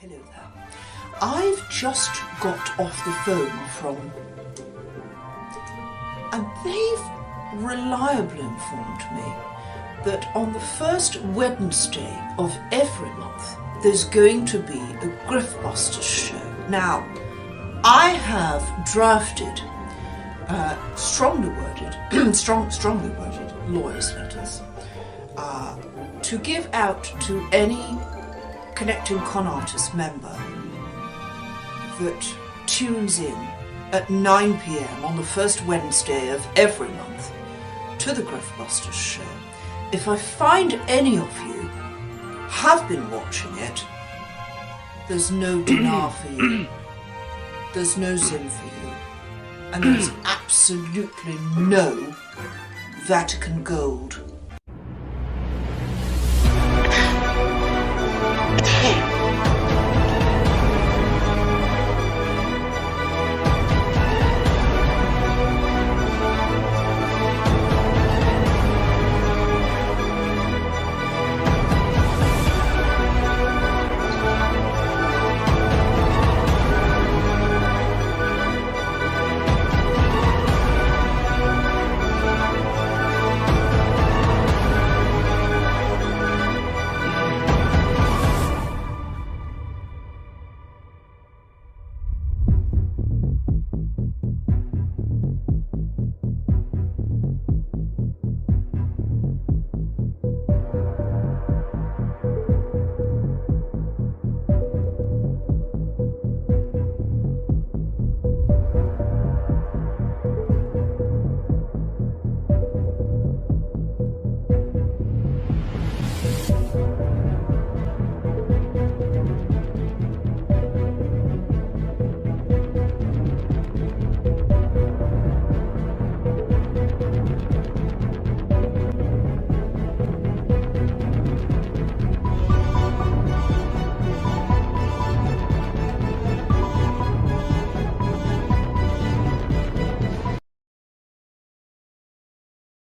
Hello there. I've just got off the phone from... and they've reliably informed me that on the first Wednesday of every month there's going to be a GriftBusters show. Now, I have drafted strongly worded lawyers' letters to give out to any Connecting Con Artist member that tunes in at 9 p.m. on the first Wednesday of every month to the GriftBusters show. If I find any of you have been watching it, there's no dinar for you, there's no zim for you, and there's absolutely no Vatican gold.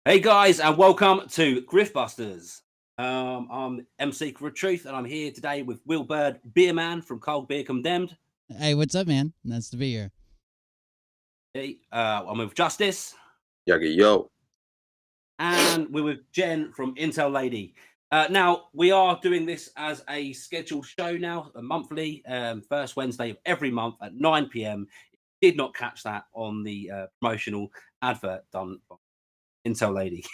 Hey guys, and welcome to GriftBusters. I'm MC for Truth, and I'm here today with Will Bird, Beer Man from Cold Beer Condemned. Hey, what's up, man? Nice to be here. Hey, I'm with Justice. Yo. And we're with Jen from Intel Lady. Now, we are doing this as a scheduled show now, a monthly, first Wednesday of every month at 9 p.m. Did not catch that on the promotional advert done by Intel Lady,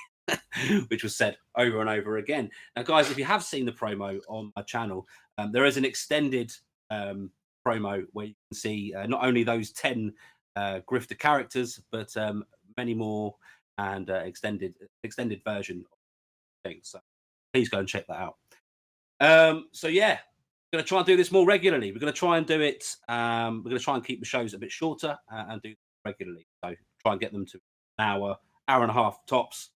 which was said over and over again. Now, guys, if you have seen the promo on my channel, there is an extended promo where you can see not only those 10 grifter characters, but many more and extended version of things. So please go and check that out. So yeah, we're going to try and do this more regularly. We're going to try and do it. We're going to try and keep the shows a bit shorter and do them regularly. So try and get them to an hour and a half tops.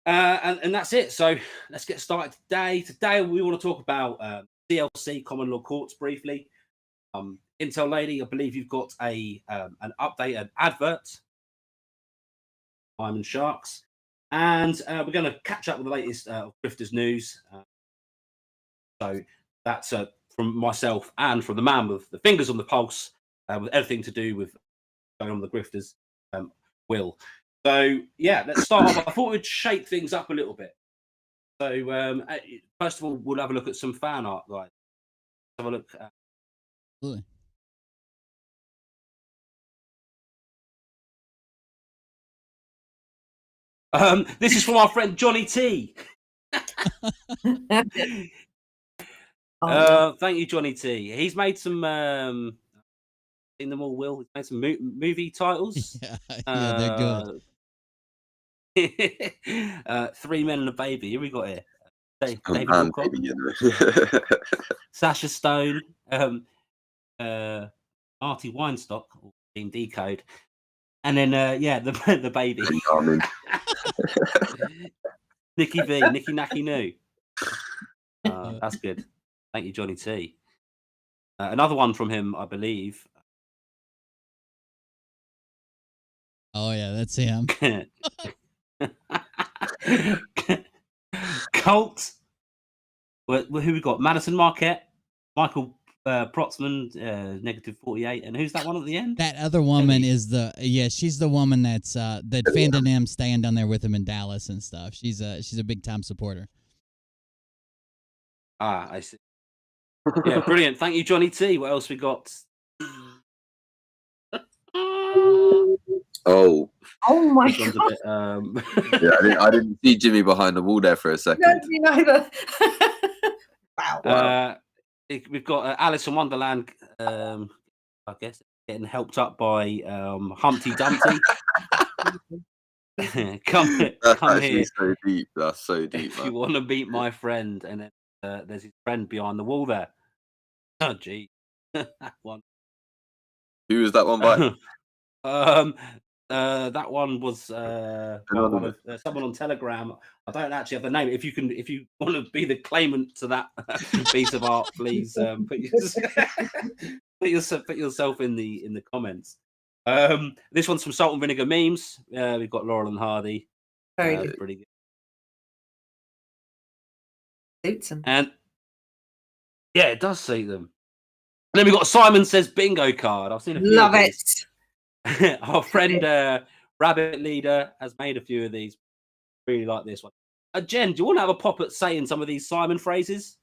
And that's it. So let's get started today. Today we want to talk about DLC, Common Law Courts, briefly. Intel Lady, I believe you've got an update, an advert, Diamond Sharks. And we're going to catch up with the latest Grifters news. So that's from myself and from the man with the fingers on the pulse, with everything to do with going on with the Grifters, Will. So yeah, let's start off. I thought we'd shake things up a little bit. So first of all, we'll have a look at some fan art, guys. Have a look. Absolutely. This is from our friend Johnny T. Thank you, Johnny T. He's made some. Seen them all, Will. He's made some movie titles. Yeah, they're good. 3 Men and a Baby. Who we got here? David Baby, you know. Sasha Stone, Artie Weinstock, Team Decode, and then the baby. Nikki V, Nikki Naki Noo. That's good. Thank you, Johnny T. Another one from him, I believe. Oh yeah, that's him. Colt. Who we got? Madison Marquette, Michael Protzman, -48, and who's that one at the end? That other woman Ellie. is she's the woman that's that Fand and him staying down there with him in Dallas and stuff. She's a big time supporter. Ah, I see. Yeah, brilliant. Thank you, Johnny T. What else we got? Oh, Oh my This one's a god! bit, yeah. I didn't see Jimmy behind the wall there for a No, second. me neither. Wow. Wow. We've got Alice in Wonderland. I guess getting helped up by Humpty Dumpty. come That's come actually here so deep. That's so deep, if you man. want to meet my friend. And then there's his friend behind the wall there. Oh, gee. That one. Who was that one by? That one was one of, someone on Telegram. I don't actually have the name. If you want to be the claimant to that piece of art, please put yourself in the comments. This one's from Salt and Vinegar Memes. We've got Laurel and Hardy. Very good. Pretty good. Suits him. And yeah, it does suit them. And then we've got Simon Says Bingo card. I've seen a few Love of it. these. Our friend Rabbit Leader has made a few of these. Really like this one. Jen, do you want to have a pop at saying some of these Simon phrases?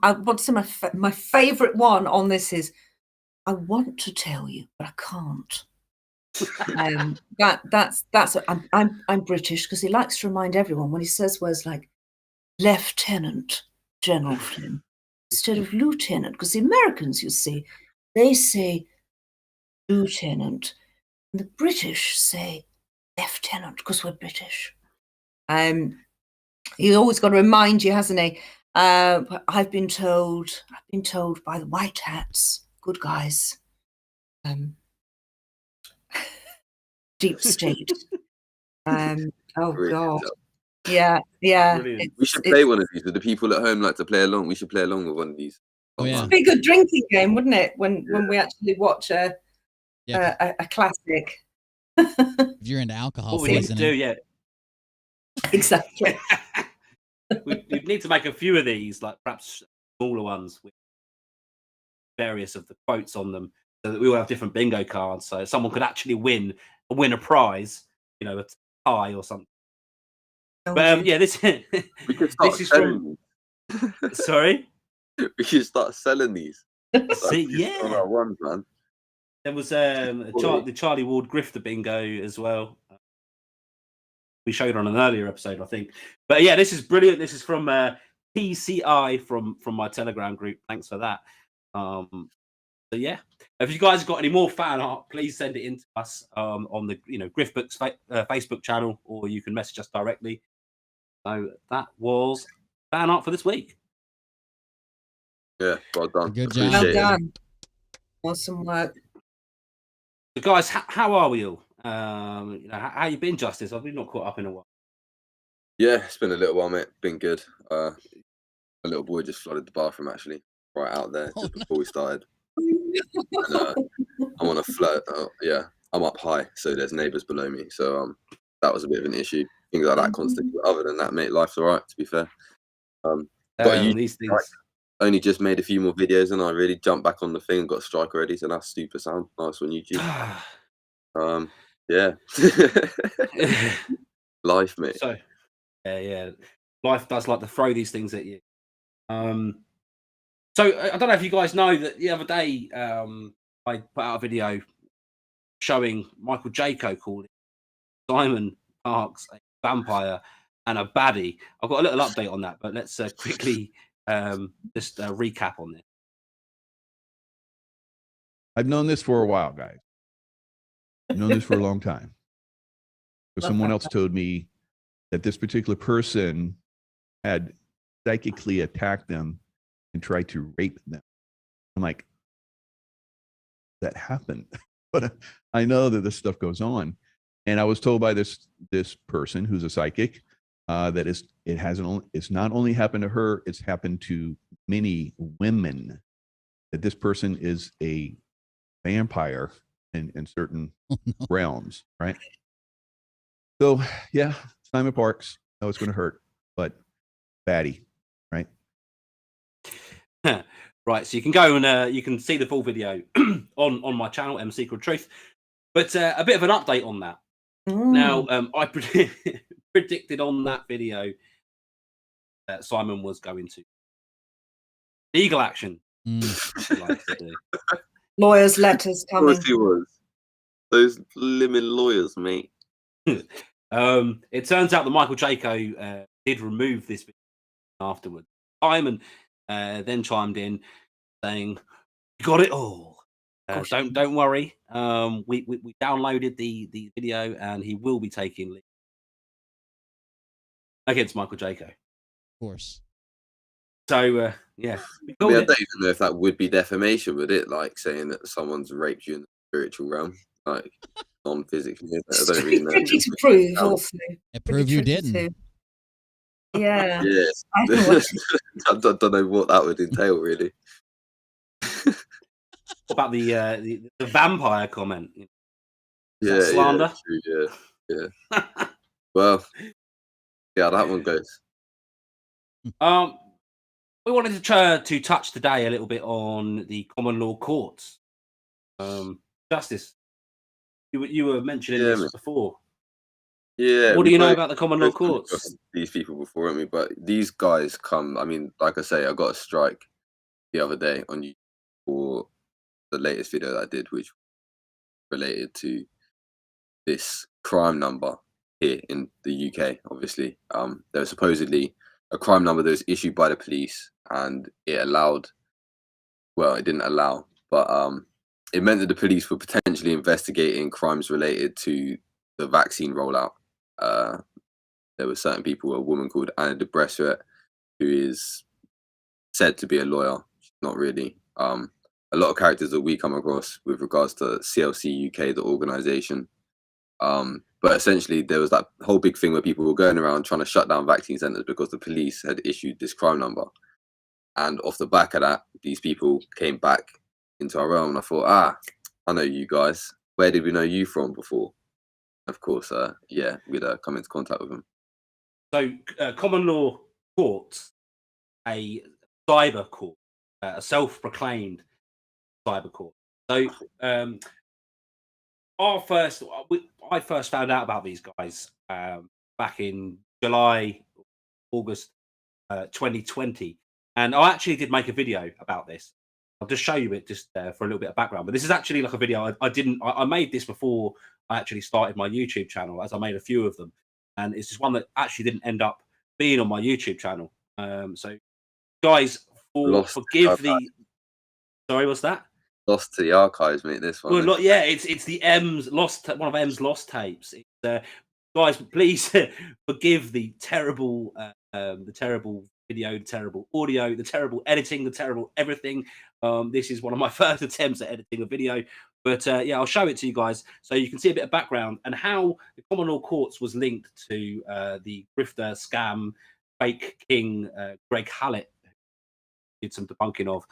I want to say my favourite one on this is, I want to tell you, but I can't. I'm British because he likes to remind everyone when he says words like Lieutenant General Flynn instead of Lieutenant, because the Americans, you see, they say Lieutenant, and the British say Lieutenant because we're British. He's always got to remind you, hasn't he? I've been told by the white hats, good guys, deep state. Oh Really god, good. yeah. Brilliant. We should play one of these with the people at home. Like to play along. We should play along with one of these. Oh, yeah. It'd be a good drinking game, wouldn't it? When we actually watch a classic. If you're into alcohol What we need to poisoning, do, yeah. Exactly. we need to make a few of these, like perhaps smaller ones with various of the quotes on them, so that we all have different bingo cards, so someone could actually win a prize, a tie or something. But yeah, this We could start this is selling from. these. Sorry. We should start selling these. See, On yeah. our ones, man. There was the Charlie Ward Grifter bingo as well. We showed on an earlier episode, I think. But yeah, this is brilliant. This is from PCI from my Telegram group. Thanks for that. So yeah, if you guys got any more fan art, please send it in to us on the GriftBooks Facebook channel, or you can message us directly. So that was fan art for this week. Yeah, well done. Good job. Well Appreciate it. done. Awesome work. So guys, how are we all? How you been, Justice? I've been not caught up in a while. Yeah, it's been a little while, mate. Been good. My little boy just flooded the bathroom actually, right out there just before we started. And, I'm on a flat. Yeah, I'm up high, so there's neighbours below me. So that was a bit of an issue. Things like that constantly. But other than that, mate, life's alright. To be fair, These things. only just made a few more videos, and I really jumped back on the thing and got a strike already. So that's super sound. Nice on YouTube. Yeah. Life, mate. So yeah, life does like to throw these things at you. So I don't know if you guys know that the other day I put out a video showing Michael Jaco called it Simon Parks a vampire and a baddie. I've got a little update on that, but let's quickly just recap on this. I've known this for a while, guys. I've known this for a long time. But someone else told me that this particular person had psychically attacked them and tried to rape them. I'm like, that happened. But I know that this stuff goes on. And I was told by this person who's a psychic that it's not only happened to her, it's happened to many women, that this person is a vampire in certain realms, right? So yeah, Simon Parks, I know it's going to hurt, but baddie, right? Right, so you can go and you can see the full video on my channel, M Secret Truth. But a bit of an update on that. Now, I predicted on that video that Simon was going to legal action. Like to do. Lawyers' letters Of coming. course he was. Those lemon lawyers, mate. It turns out that Michael Jaco did remove this video afterwards. Simon then chimed in saying, "You got it all. Don't worry. We downloaded the video, and he will be taking legal against Michael Jaco." Of course. So yeah, I mean, I don't even know if that would be defamation, would it? Like saying that someone's raped you in the spiritual realm, like non-physically. I don't really know. Tricky to prove, also. It proved you didn't. Yeah. Yeah. I I don't know what that would entail, really. What about the vampire comment? Yeah, slander? Yeah, true, yeah. Well, yeah, that one goes. We wanted to try to touch today a little bit on the common law courts. Justice, you were mentioning this before. Yeah. What do you know about the common law courts? These people before me, but these guys come. I mean, like I say, I got a strike the other day on YouTube for the latest video that I did, which related to this crime number here in the UK. Obviously, there was supposedly a crime number that was issued by the police, and it allowed. Well, it didn't allow, but it meant that the police were potentially investigating crimes related to the vaccine rollout. There were certain people, a woman called Anna de Bressuet, who is said to be a lawyer. She's not really. A lot of characters that we come across with regards to CLC UK, the organisation. But essentially, there was that whole big thing where people were going around trying to shut down vaccine centres because the police had issued this crime number. And off the back of that, these people came back into our realm. And I thought, I know you guys. Where did we know you from before? Of course, we'd come into contact with them. So, common law courts, a cyber court, a self-proclaimed cyber court. So, I first found out about these guys back in July, August 2020, and I actually did make a video about this. I'll just show you it just for a little bit of background. But this is actually like a video I made this before I actually started my YouTube channel, as I made a few of them, and it's just one that actually didn't end up being on my YouTube channel. So, guys, forgive the. Sorry, what's that? Lost to the archives, mate. This one. Well, yeah, it's the M's lost, one of M's lost tapes. Guys, please forgive the terrible video, the terrible audio, the terrible editing, the terrible everything. This is one of my first attempts at editing a video, but yeah, I'll show it to you guys so you can see a bit of background and how the common law courts was linked to the grifter scam fake king Greg Hallett, did some debunking of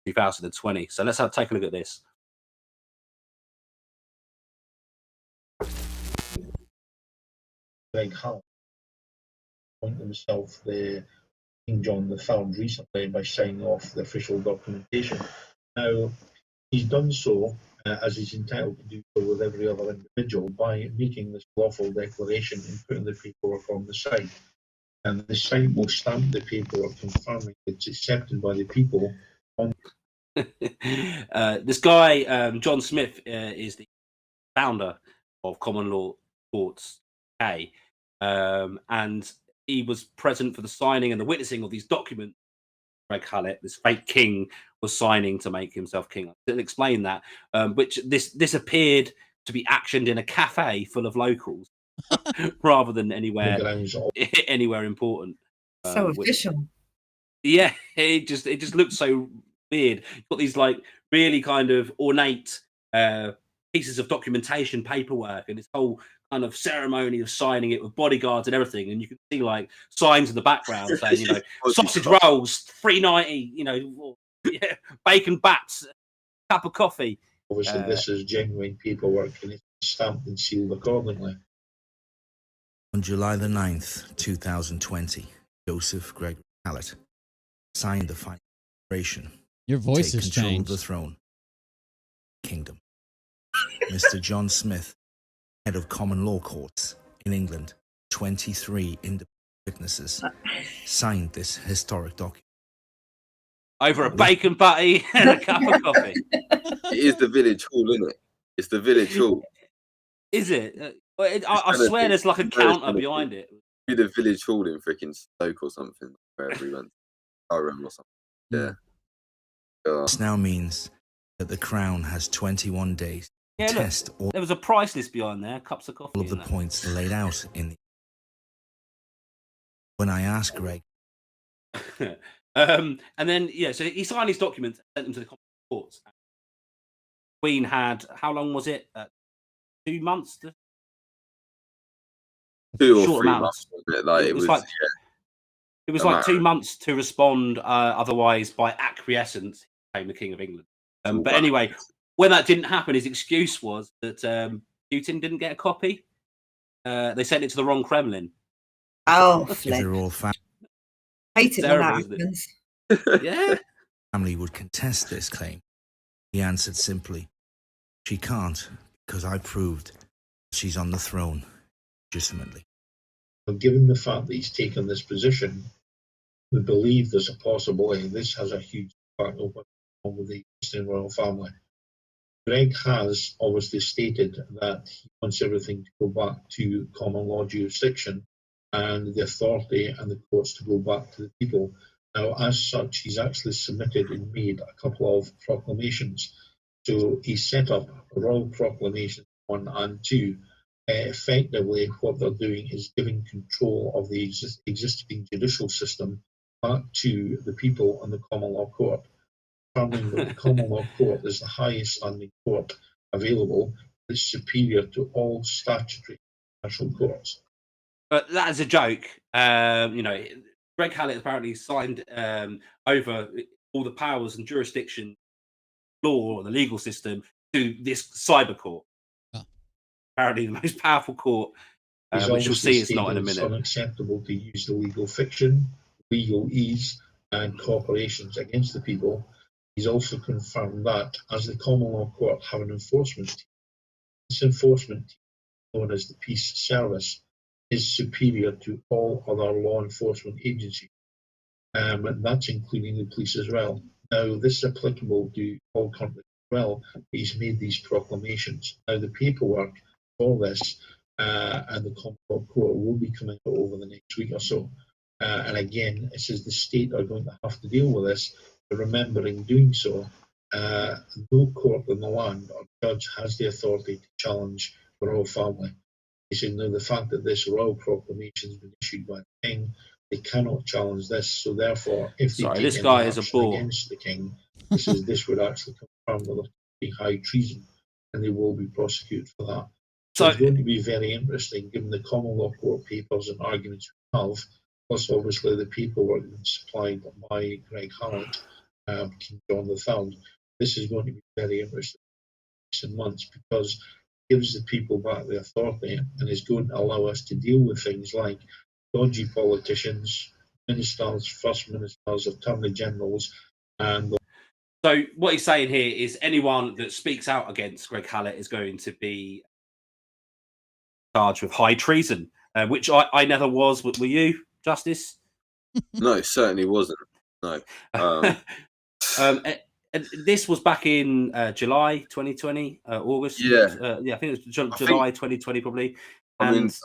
2020. So let's take a look at this. Greg Hallett appointed himself the King John III recently by signing off the official documentation. Now, he's done so, as he's entitled to do so with every other individual, by making this lawful declaration and putting the paperwork on the site. And the site will stamp the paperwork confirming it's accepted by the people. This guy, John Smith, is the founder of Common Law Courts UK, and he was present for the signing and the witnessing of these documents. Greg Hallett, this fake king, was signing to make himself king. I'll explain that, which this appeared to be actioned in a cafe full of locals rather than anywhere important. So official. Yeah, it just looked so weird. You've got these like really kind of ornate pieces of documentation, paperwork, and this whole kind of ceremony of signing it with bodyguards and everything. And you can see like signs in the background saying, sausage rolls, $3.90, yeah, bacon bats, cup of coffee. Obviously, this is genuine paperwork and it's stamped and sealed accordingly. On July the 9th, 2020, Joseph Greg Hallett signed the final Your voice take has control changed. of the throne. Kingdom. Mr. John Smith, head of common law courts in England, 23 independent witnesses, signed this historic document. Over a bacon butty and a cup of coffee. It is the village hall, isn't it? It's the village hall. Is it? I swear there's like a counter behind it. Be the village hall in freaking Stoke or something, wherever we went. Durham or something. Yeah. This now means that the Crown has 21 days to test all there was a price list behind there, cups of coffee. of the points laid out in the. When I asked Greg. And then, so he signed his documents and sent them to the courts. Queen had, how long was it? 2 months? 2 or 3 months, wasn't it? Like, it was like 2 months to respond, otherwise by acquiescence he became the King of England. But anyway, when that didn't happen, his excuse was that Putin didn't get a copy. They sent it to the wrong Kremlin. Oh, they're all hate it when that happens. Yeah. Family would contest this claim. He answered simply, "She can't, because I proved she's on the throne legitimately." Given the fact that he's taken this position, we believe there's a possibility this has a huge impact on the existing royal family. Greg has obviously stated that he wants everything to go back to common law jurisdiction and the authority and the courts to go back to the people. Now, as such, he's actually submitted and made a couple of proclamations. So he set up a royal proclamation 1 and 2. Effectively, what they're doing is giving control of the existing judicial system back to the people and the common law court. Determining that the common law court is the highest standing court available, is superior to all statutory national courts. But that is a joke. Greg Hallett apparently signed over all the powers and jurisdiction, law, or the legal system to this cyber court. Oh. Apparently, the most powerful court, which you'll see is not in a minute. It's unacceptable to use the legal fiction, legal ease, and corporations against the people. He's also confirmed that, as the common law court have an enforcement team, this enforcement team, known as the Peace Service, is superior to all other law enforcement agencies. And that's including the police as well. Now, this is applicable to all countries as well. He's made these proclamations. Now, the paperwork for this and the common law court will be coming out over the next week or so. And again, it says the state are going to have to deal with this. But remember, in doing so, no court in the land or judge has the authority to challenge the royal family. He said, no, the fact that this royal proclamation has been issued by the king, they cannot challenge this. So therefore, if they take this guy is a action bore against the king, this would actually confirm that there be high treason, and they will be prosecuted for that. So it's going to be very interesting, given the common law court papers and arguments we have, plus obviously the paperwork that's supplied by Greg Hallett, King John III. This is going to be very interesting in months, because it gives the people back the authority and is going to allow us to deal with things like dodgy politicians, ministers, first ministers, attorney generals, and. So what he's saying here is anyone that speaks out against Greg Hallett is going to be charged with high treason, which I never was. Were you, Justice? No, it certainly wasn't. No. And this was back in July 2020, August. Yeah. I think it was July 2020 probably. And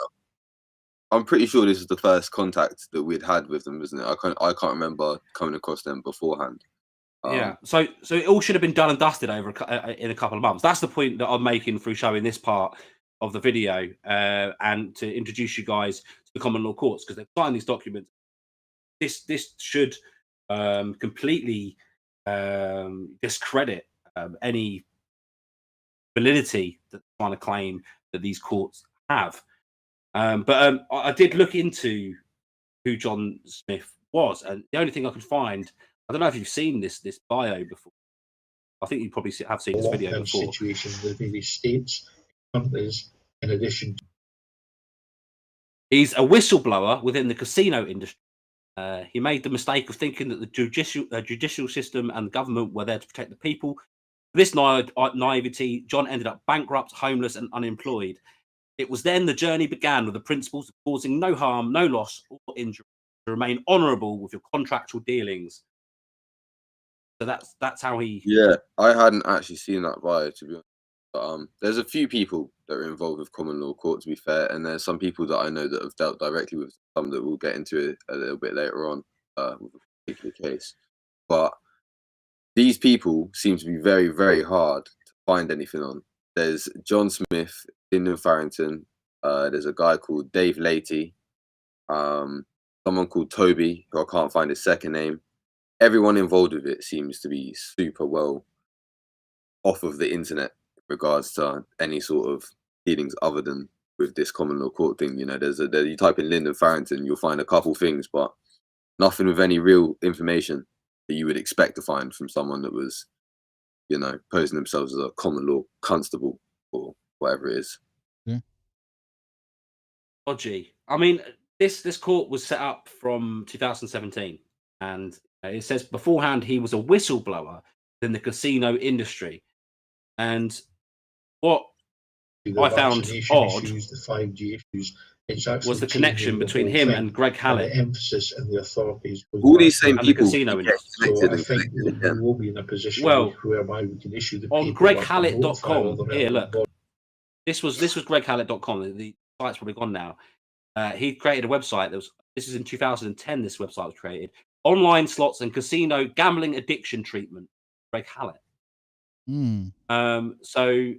I'm pretty sure this is the first contact that we'd had with them, isn't it? I can't remember coming across them beforehand. So it all should have been done and dusted over in a couple of months. That's the point that I'm making through showing this part of the video, and to introduce you guys to the common law courts, because they've signed these documents. This should completely discredit any validity that they're trying to claim that these courts have. But I did look into who John Smith was, and the only thing I could find, I don't know if you've seen this bio before. I think you probably have seen this video before. Situations with various states, countries, in addition. He's a whistleblower within the casino industry. He made the mistake of thinking that the judicial system and the government were there to protect the people. For this naivety, John ended up bankrupt, homeless, and unemployed. It was then the journey began with the principles of causing no harm, no loss, or injury, to remain honourable with your contractual dealings. So that's how he. Yeah, I hadn't actually seen that bio, to be honest. But there's a few people that are involved with common law court, to be fair, and there's some people that I know that have dealt directly with some that we'll get into a little bit later on with a particular case. But these people seem to be very, very hard to find anything on. There's John Smith, Lyndon Farrington. There's a guy called Dave Leahy. Someone called Toby, who I can't find his second name. Everyone involved with it seems to be super well off of the internet in regards to any sort of dealings other than with this common law court thing. You know, you type in Lyndon Farrington, you'll find a couple things, but nothing with any real information that you would expect to find from someone that was, you know, posing themselves as a common law constable or whatever it is. Yeah. Dodgy. I mean, this court was set up from 2017, and it says beforehand he was a whistleblower in the casino industry. And what I found odd issues, the 5G issues, was the connection between him and Greg Hallett. The emphasis and the authorities. All these same people. Casino industry. So I think we will be in a position whereby we can issue the on GregHallett.com. Here, look. This was GregHallett.com. The site's probably gone now. He created a website this is in 2010. This website was created. Online slots and casino gambling addiction treatment. Greg Hallett. So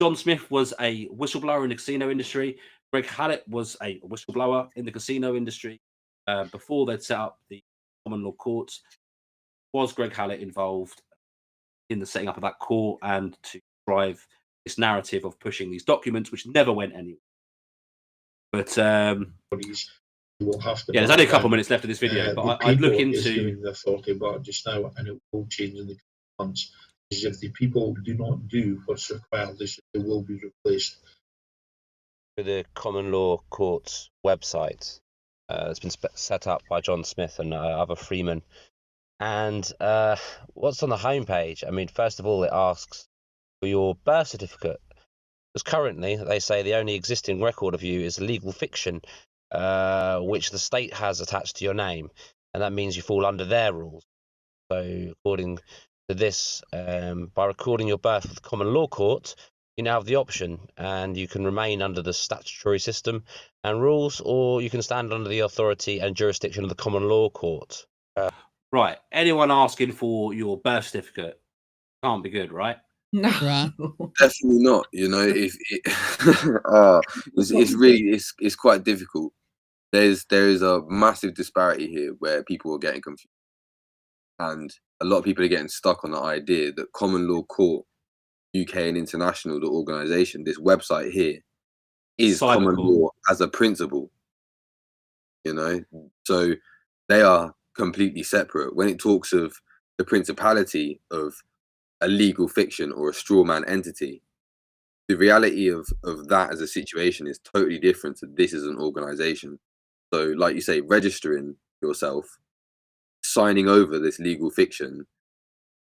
John Smith was a whistleblower in the casino industry. Greg Hallett was a whistleblower in the casino industry. Before they'd set up the common law courts, was Greg Hallett involved in the setting up of that court and to drive this narrative of pushing these documents, which never went anywhere. But there's only a couple of minutes left of this video, but I'd look into the authority about just now, and it will change in the months. Is if the people do not do what's required, they will be replaced. The common law courts website has been set up by John Smith and other freemen. And what's on the homepage? I mean, first of all, it asks for your birth certificate. Because currently, they say the only existing record of you is legal fiction, which the state has attached to your name. And that means you fall under their rules. So according to this, by recording your birth with the common law court, you now have the option, and you can remain under the statutory system and rules, or you can stand under the authority and jurisdiction of the common law court. Right. Anyone asking for your birth certificate can't be good, right? No, Right. Definitely not. You know, it's quite difficult. There is a massive disparity here where people are getting confused, and a lot of people are getting stuck on the idea that common law court UK and international, the organisation, this website here, is common law as a principle. You know, so they are completely separate. When it talks of the principality of a legal fiction or a straw man entity, the reality of that as a situation is totally different to this as an organisation. So, like you say, registering yourself, signing over this legal fiction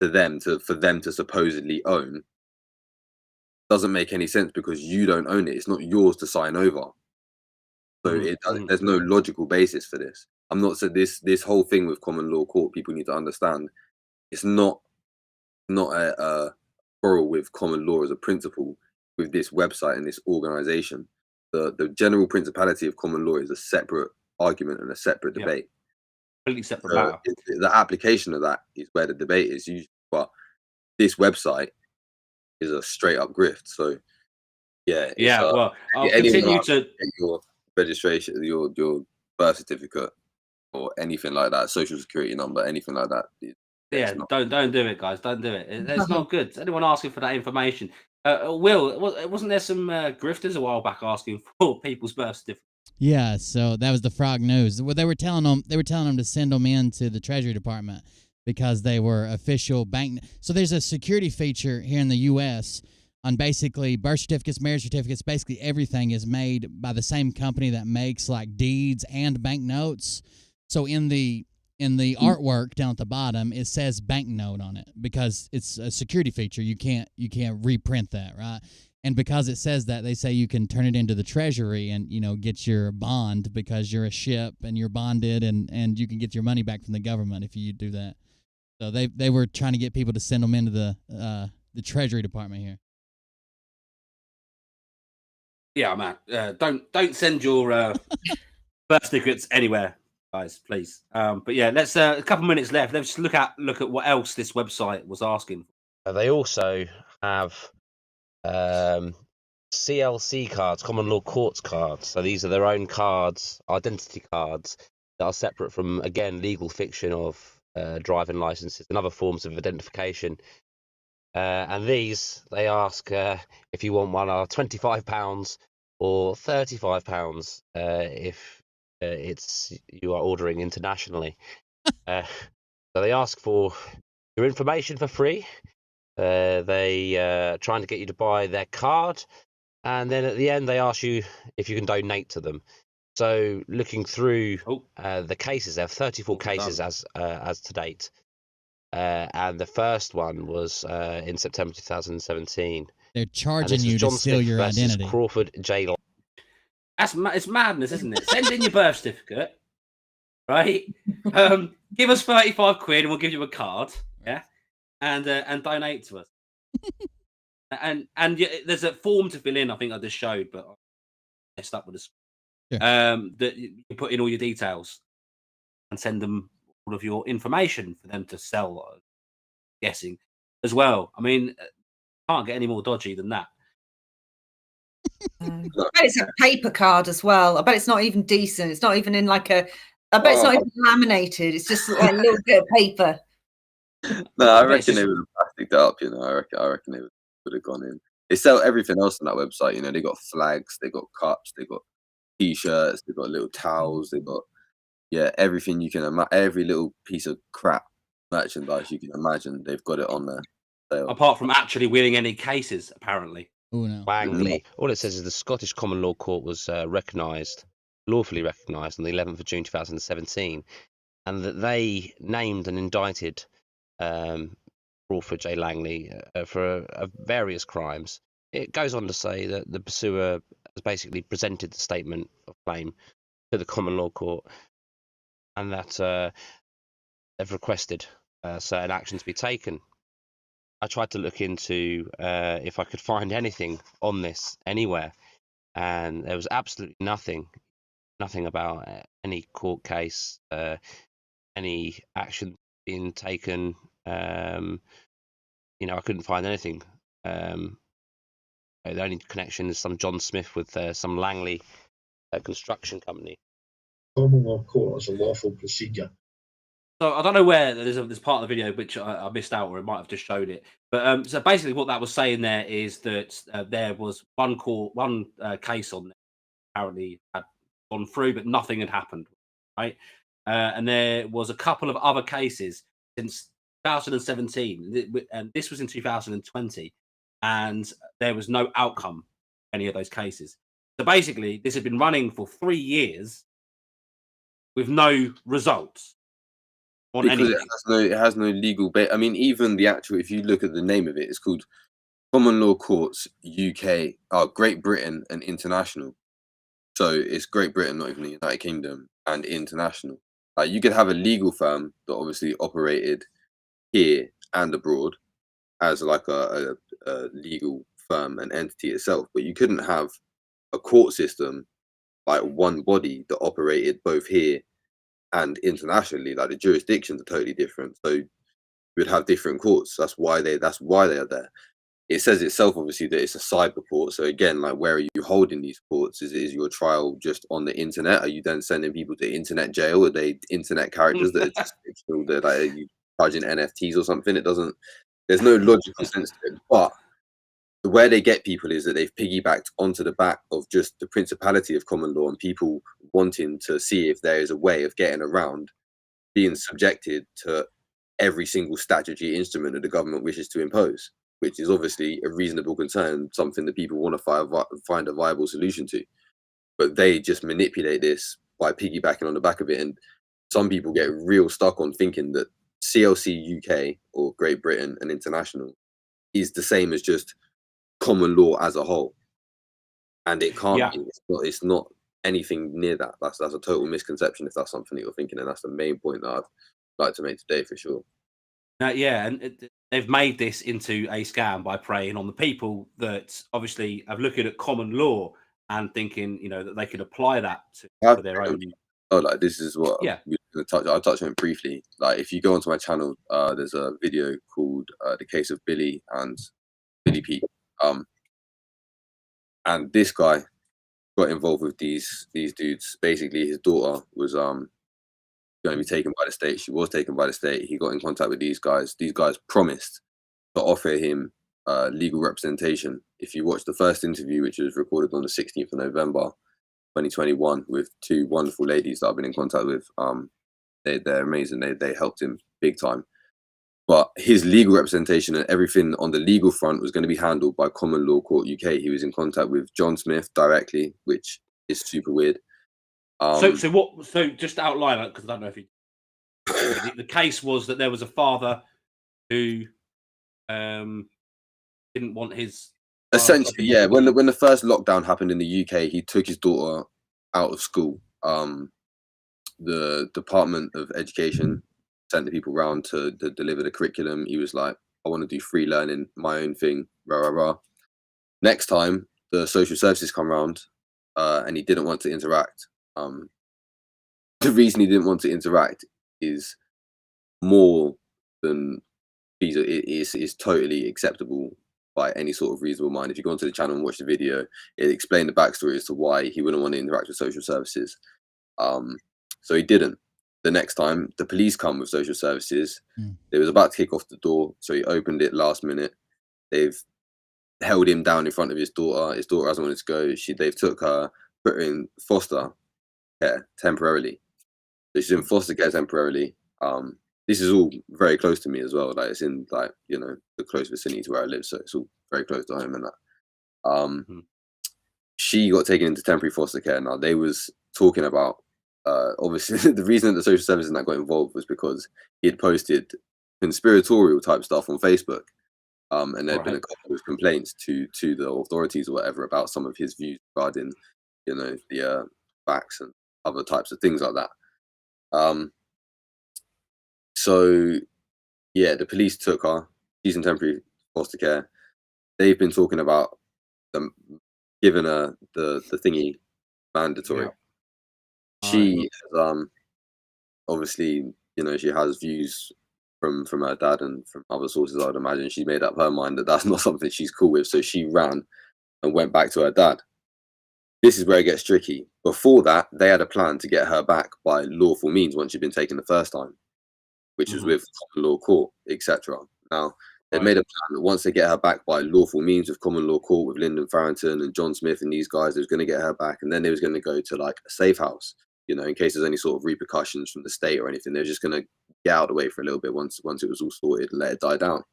to them for them to supposedly own, doesn't make any sense because you don't own it. It's not yours to sign over. So there's no logical basis for this. I'm not saying this whole thing with common law court, people need to understand it's not a quarrel with common law as a principle with this website and this organization. The general principality of common law is a separate argument and a separate debate. Completely separate matter. The application of that is where the debate is usually, but this website is a straight up grift. So well, I'll continue to get your registration, your birth certificate or anything like that, social security number, anything like that. Don't do it, guys. Don't do it. It's not good. Anyone asking for that information? Will, wasn't there some grifters a while back asking for people's birth certificates? Yeah, so that was the Frog News. Well, they were telling them to send them in to the Treasury Department because they were official bank. So there's a security feature here in the U.S. on basically birth certificates, marriage certificates. Basically everything is made by the same company that makes like deeds and banknotes. So in the artwork down at the bottom, it says banknote on it because it's a security feature. You can't reprint that, right? And because it says that, they say you can turn it into the treasury and, you know, get your bond because you're a ship and you're bonded and you can get your money back from the government if you do that. So they were trying to get people to send them into the Treasury Department here. Yeah, man. Don't send your birth certificates anywhere, guys, please. But yeah, let's a couple minutes left. Let's look at what else this website was asking. They also have CLC cards, common law courts cards. So these are their own cards, identity cards that are separate from, again, legal fiction of driving licenses and other forms of identification. And these, they ask if you want one, are £25 or £35 if you are ordering internationally. So they ask for your information for free. They trying to get you to buy their card, and then at the end they ask you if you can donate to them. So looking through the cases, there are 34 cases as to date, and the first one was in September 2017. They're charging you to steal your identity. Crawford J. It's madness, isn't it? Send in your birth certificate, right? Give us 35 quid and we'll give you a card, yeah, and donate to us. and there's a form to fill in. I think I just showed, but I messed up with this. Sure. That you put in all your details and send them all of your information for them to sell. I'm guessing as well. I mean, can't get any more dodgy than that. I bet it's a paper card as well. I bet it's not even decent. It's not even in like a. I bet it's not even laminated. It's just like a little bit of paper. No, I reckon they would have plasticked it up. You know, I reckon they would have gone in. They sell everything else on that website. You know, they got flags, they got cups, they got T-shirts, they got little towels, they got everything you can imagine. Every little piece of crap merchandise you can imagine, they've got it on there. Apart from actually winning any cases, apparently. Oh no. Langley. All it says is the Scottish Common Law Court was lawfully recognised on the 11th of June 2017, and that they named and indicted Crawford J. Langley for various crimes. It goes on to say that the pursuer has basically presented the statement of claim to the Common Law Court, and that they've requested certain actions be taken. I tried to look into if I could find anything on this anywhere, and there was absolutely nothing about any court case, any action being taken. You know, I couldn't find anything. The only connection is some John Smith with some Langley construction company. Common law court is a lawful procedure. So I don't know where there's part of the video which I missed out, or it might have just showed it. But so basically, what that was saying there is that there was one case on there apparently had gone through, but nothing had happened, right? And there was a couple of other cases since 2017, and this was in 2020, and there was no outcome in any of those cases. So basically, this had been running for 3 years with no results. Because it has no legal base. I mean, even the actual, if you look at the name of it, it's called Common Law Courts UK, Great Britain and International. So it's Great Britain, not even the United Kingdom, and international. You could have a legal firm that obviously operated here and abroad as like a legal firm and entity itself, but you couldn't have a court system like one body that operated both here and internationally. Like the jurisdictions are totally different, so you would have different courts. That's why they are there. It says itself obviously that it's a cyber court. So again, like, where are you holding these courts? Is your trial just on the internet? Are you then sending people to internet jail? Are they internet characters that are just fictional? That like, are you charging NFTs or something? It doesn't. There's no logical sense to it. But where they get people is that they've piggybacked onto the back of just the principality of common law and people wanting to see if there is a way of getting around being subjected to every single statutory instrument that the government wishes to impose, which is obviously a reasonable concern, something that people want to find a viable solution to. But they just manipulate this by piggybacking on the back of it. And some people get real stuck on thinking that CLC UK or Great Britain and international is the same as just common law as a whole, and it can't Yeah. be. It's not anything near that. That's a total misconception if that's something that you're thinking, and that's the main point that I'd like to make today for sure. Yeah, and they've made this into a scam by preying on the people that obviously have looking at common law and thinking, that they could apply that to their own. Like this is what Yeah. I'll touch on it briefly. Like if you go onto my channel, there's a video called "The Case of Billy and Billy Pete," and this guy got involved with these dudes. Basically, his daughter was going to be taken by the state. She was taken by the state. He got in contact with these guys. These guys promised to offer him legal representation. If you watch the first interview, which was recorded on the 16th of November 2021 with two wonderful ladies that I've been in contact with, they're amazing. They helped him big time. But his legal representation and everything on the legal front was going to be handled by Common Law Court UK. He was in contact with John Smith directly, which is super weird. So just to outline it, because I don't know if you. The case was that there was a father who didn't want his. Essentially, yeah. When the first lockdown happened in the UK, he took his daughter out of school. The Department of Education sent the people around to deliver the curriculum. He was like, I want to do free learning, my own thing, rah, rah, rah. Next time, the social services come around and he didn't want to interact. The reason he didn't want to interact is more than visa. It is totally acceptable by any sort of reasonable mind. If you go onto the channel and watch the video, it explained the backstory as to why he wouldn't want to interact with social services. So he didn't. The next time the police come with social services, they was about to kick off the door, so he opened it last minute. They've held him down in front of his daughter. His daughter hasn't wanted to go. They've took her, put her in foster care temporarily. So she's in foster care temporarily. This is all very close to me as well. Like it's in the close vicinity to where I live, so it's all very close to home and that. She got taken into temporary foster care. Now they was talking about obviously the reason that the social services that got involved was because he had posted conspiratorial type stuff on Facebook, and there'd been a couple of complaints to the authorities or whatever about some of his views regarding the facts and other types of things like that. So yeah, the police took her. She's in temporary foster care. They've been talking about them giving her the thingy mandatory. Yeah. She obviously, she has views from her dad and from other sources. I'd imagine she made up her mind that that's not something she's cool with. So she ran and went back to her dad. This is where it gets tricky. Before that, they had a plan to get her back by lawful means once she'd been taken the first time, which was with common law court, etc. Now, they made a plan that once they get her back by lawful means with common law court with Lyndon Farrington and John Smith and these guys, they was going to get her back, and then they was going to go to like a safe house, in case there's any sort of repercussions from the state or anything. They're just going to get out of the way for a little bit once it was all sorted and let it die down.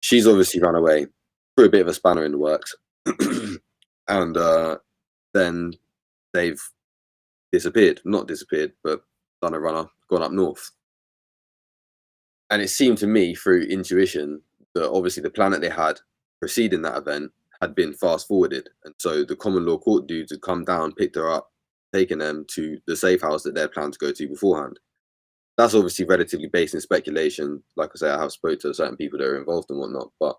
She's obviously run away, threw a bit of a spanner in the works, and then they've not disappeared, but done a runner, gone up north. And it seemed to me through intuition that obviously the plan that they had preceding that event had been fast forwarded. And so the common law court dudes had come down, picked her up, taken them to the safe house that they had planned to go to beforehand. That's obviously relatively based in speculation. Like I say, I have spoke to certain people that are involved and whatnot, but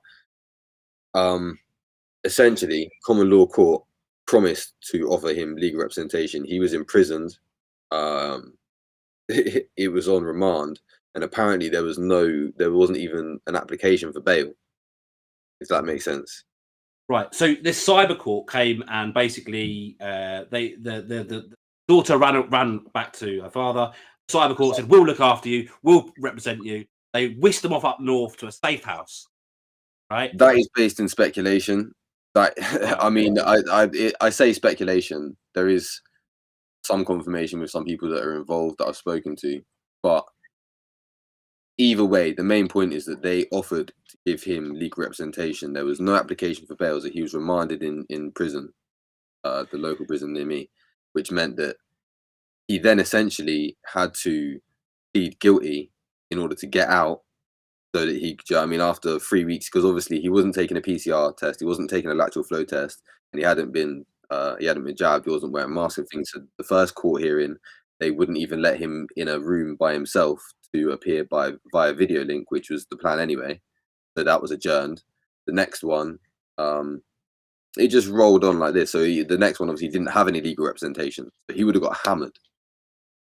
essentially common law court promised to offer him legal representation. He was imprisoned. It was on remand. And apparently there wasn't even an application for bail, if that makes sense. Right. So this cyber court came and basically the daughter ran back to her father. Cyber court said, "We'll look after you. We'll represent you." They whisked them off up north to a safe house. Right. That is based in speculation. I mean, I say speculation. There is some confirmation with some people that are involved that I've spoken to, but either way, the main point is that they offered to give him legal representation. There was no application for bail, so he was remanded in prison, the local prison near me, which meant that he then essentially had to plead guilty in order to get out, so that he, do you know what I mean, after 3 weeks, because obviously he wasn't taking a PCR test, he wasn't taking a lateral flow test, and he hadn't been jabbed, he wasn't wearing masks and things. So the first court hearing, they wouldn't even let him in a room by himself to appear via video link, which was the plan anyway. So that was adjourned. The next one, it just rolled on like this. So the next one obviously didn't have any legal representation, but he would have got hammered.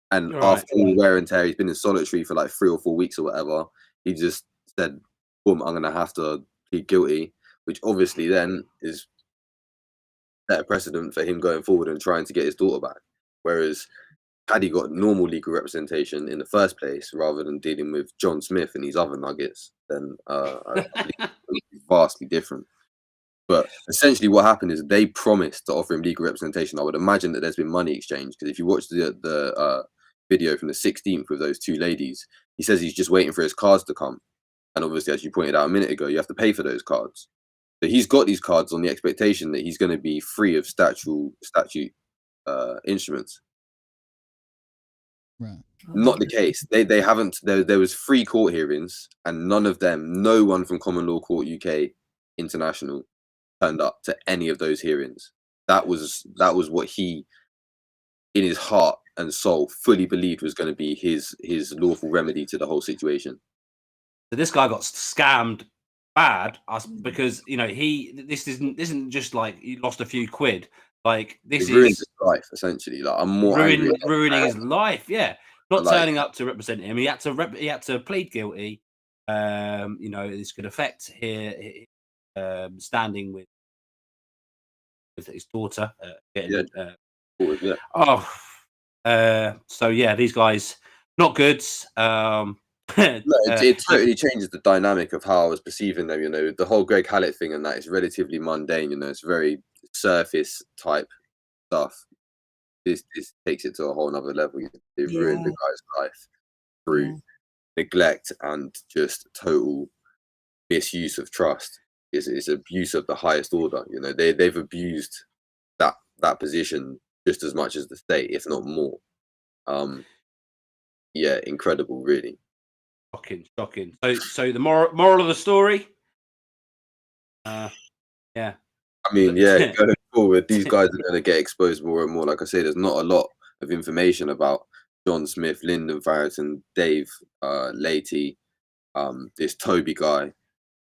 And Right. after all wear and tear, he's been in solitary for like 3 or 4 weeks or whatever. He just said, boom, I'm going to have to plead guilty, which obviously then is set a precedent for him going forward and trying to get his daughter back. Whereas had he got normal legal representation in the first place, rather than dealing with John Smith and these other nuggets, then I believe it would be vastly different. But essentially what happened is they promised to offer him legal representation. I would imagine that there's been money exchange, because if you watch the video from the 16th with those 2 ladies, he says he's just waiting for his cards to come. And obviously, as you pointed out a minute ago, you have to pay for those cards. So he's got these cards on the expectation that he's going to be free of statute instruments. Right. Not the case. They haven't. There was 3 court hearings, and none of them, no one from Common Law Court UK International turned up to any of those hearings. That was what he, in his heart and soul, fully believed was going to be his lawful remedy to the whole situation. So this guy got scammed bad, because this isn't just like he lost a few quid. Like this He ruined is his life essentially. Like I'm more angry at ruining his life. Yeah, not Like- turning up to represent him. He had to plead guilty. This could affect his standing with his daughter. So yeah, these guys not good. It totally changes the dynamic of how I was perceiving them. The whole Greg Hallett thing and that is relatively mundane. It's very surface type stuff. This takes it to a whole nother level. They've ruined the guy's life through neglect and just total misuse of trust. It's abuse of the highest order. They've abused that position just as much as the state, if not more. Incredible, really. Shocking. So the moral of the story. I mean, going forward, these guys are going to get exposed more and more. Like I say, there's not a lot of information about John Smith, Lyndon Farrington, Dave Leahy, this Toby guy.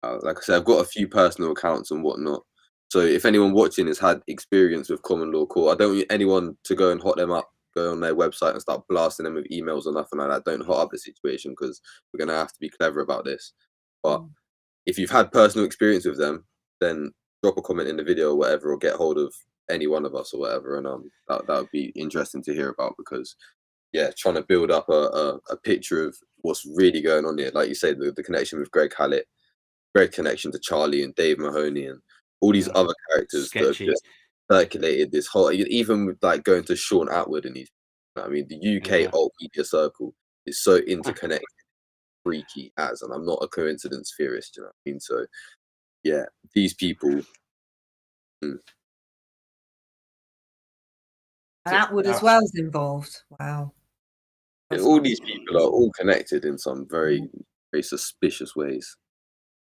Like I said, I've got a few personal accounts and whatnot. So if anyone watching has had experience with Common Law Court, I don't want anyone to go and hot them up, go on their website and start blasting them with emails or nothing like that. Don't hot up the situation, because we're going to have to be clever about this. But if you've had personal experience with them, then drop a comment in the video or whatever, or get hold of any one of us or whatever, and that would be interesting to hear about, because trying to build up a picture of what's really going on here. Like you say, the connection with Greg Hallett, great connection to Charlie and Dave Mahoney and all these other characters that have just circulated this whole, even with like going to Sean Atwood and these, I mean, the UK alt media circle is so interconnected, freaky as, and I'm not a coincidence theorist, you know what I mean? So these people. And Atwood as well is involved. Wow. All these people are all connected in some very, very suspicious ways.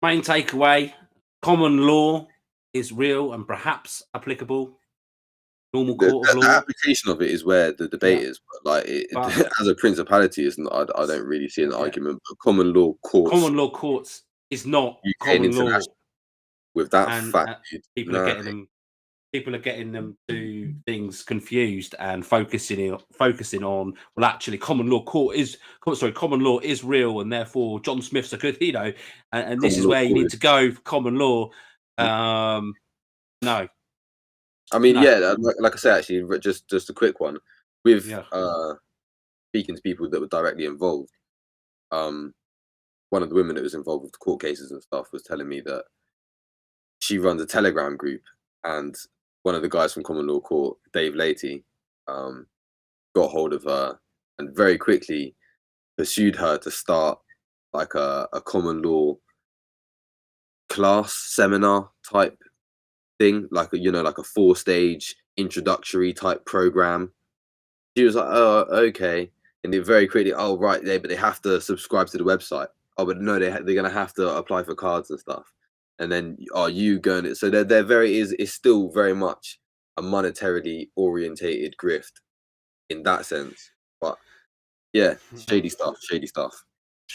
Main takeaway: common law is real and perhaps applicable. Normal court of law. The application of it is where the debate is, but like as a principality, is not. I don't really see an argument. But common law courts is not UK common law. With that fact, people are getting them to things confused and focusing on, well, actually common law is real, and therefore John Smith's a good, and this is where you need to go for common law. No. I mean, like I say, actually, just a quick one with speaking to people that were directly involved. One of the women that was involved with the court cases and stuff was telling me that she runs a Telegram group, and one of the guys from Common Law Court, Dave Leahy, got hold of her and very quickly pursued her to start like a common law class seminar type thing, like a 4-stage introductory type program She was like, "Oh, okay," and then very quickly, "Oh, right, but they have to subscribe to the website." Oh, but no, they're gonna have to apply for cards and stuff. And then, are you going to? So they're very it's still very much a monetarily orientated grift in that sense. But yeah, shady stuff. Shady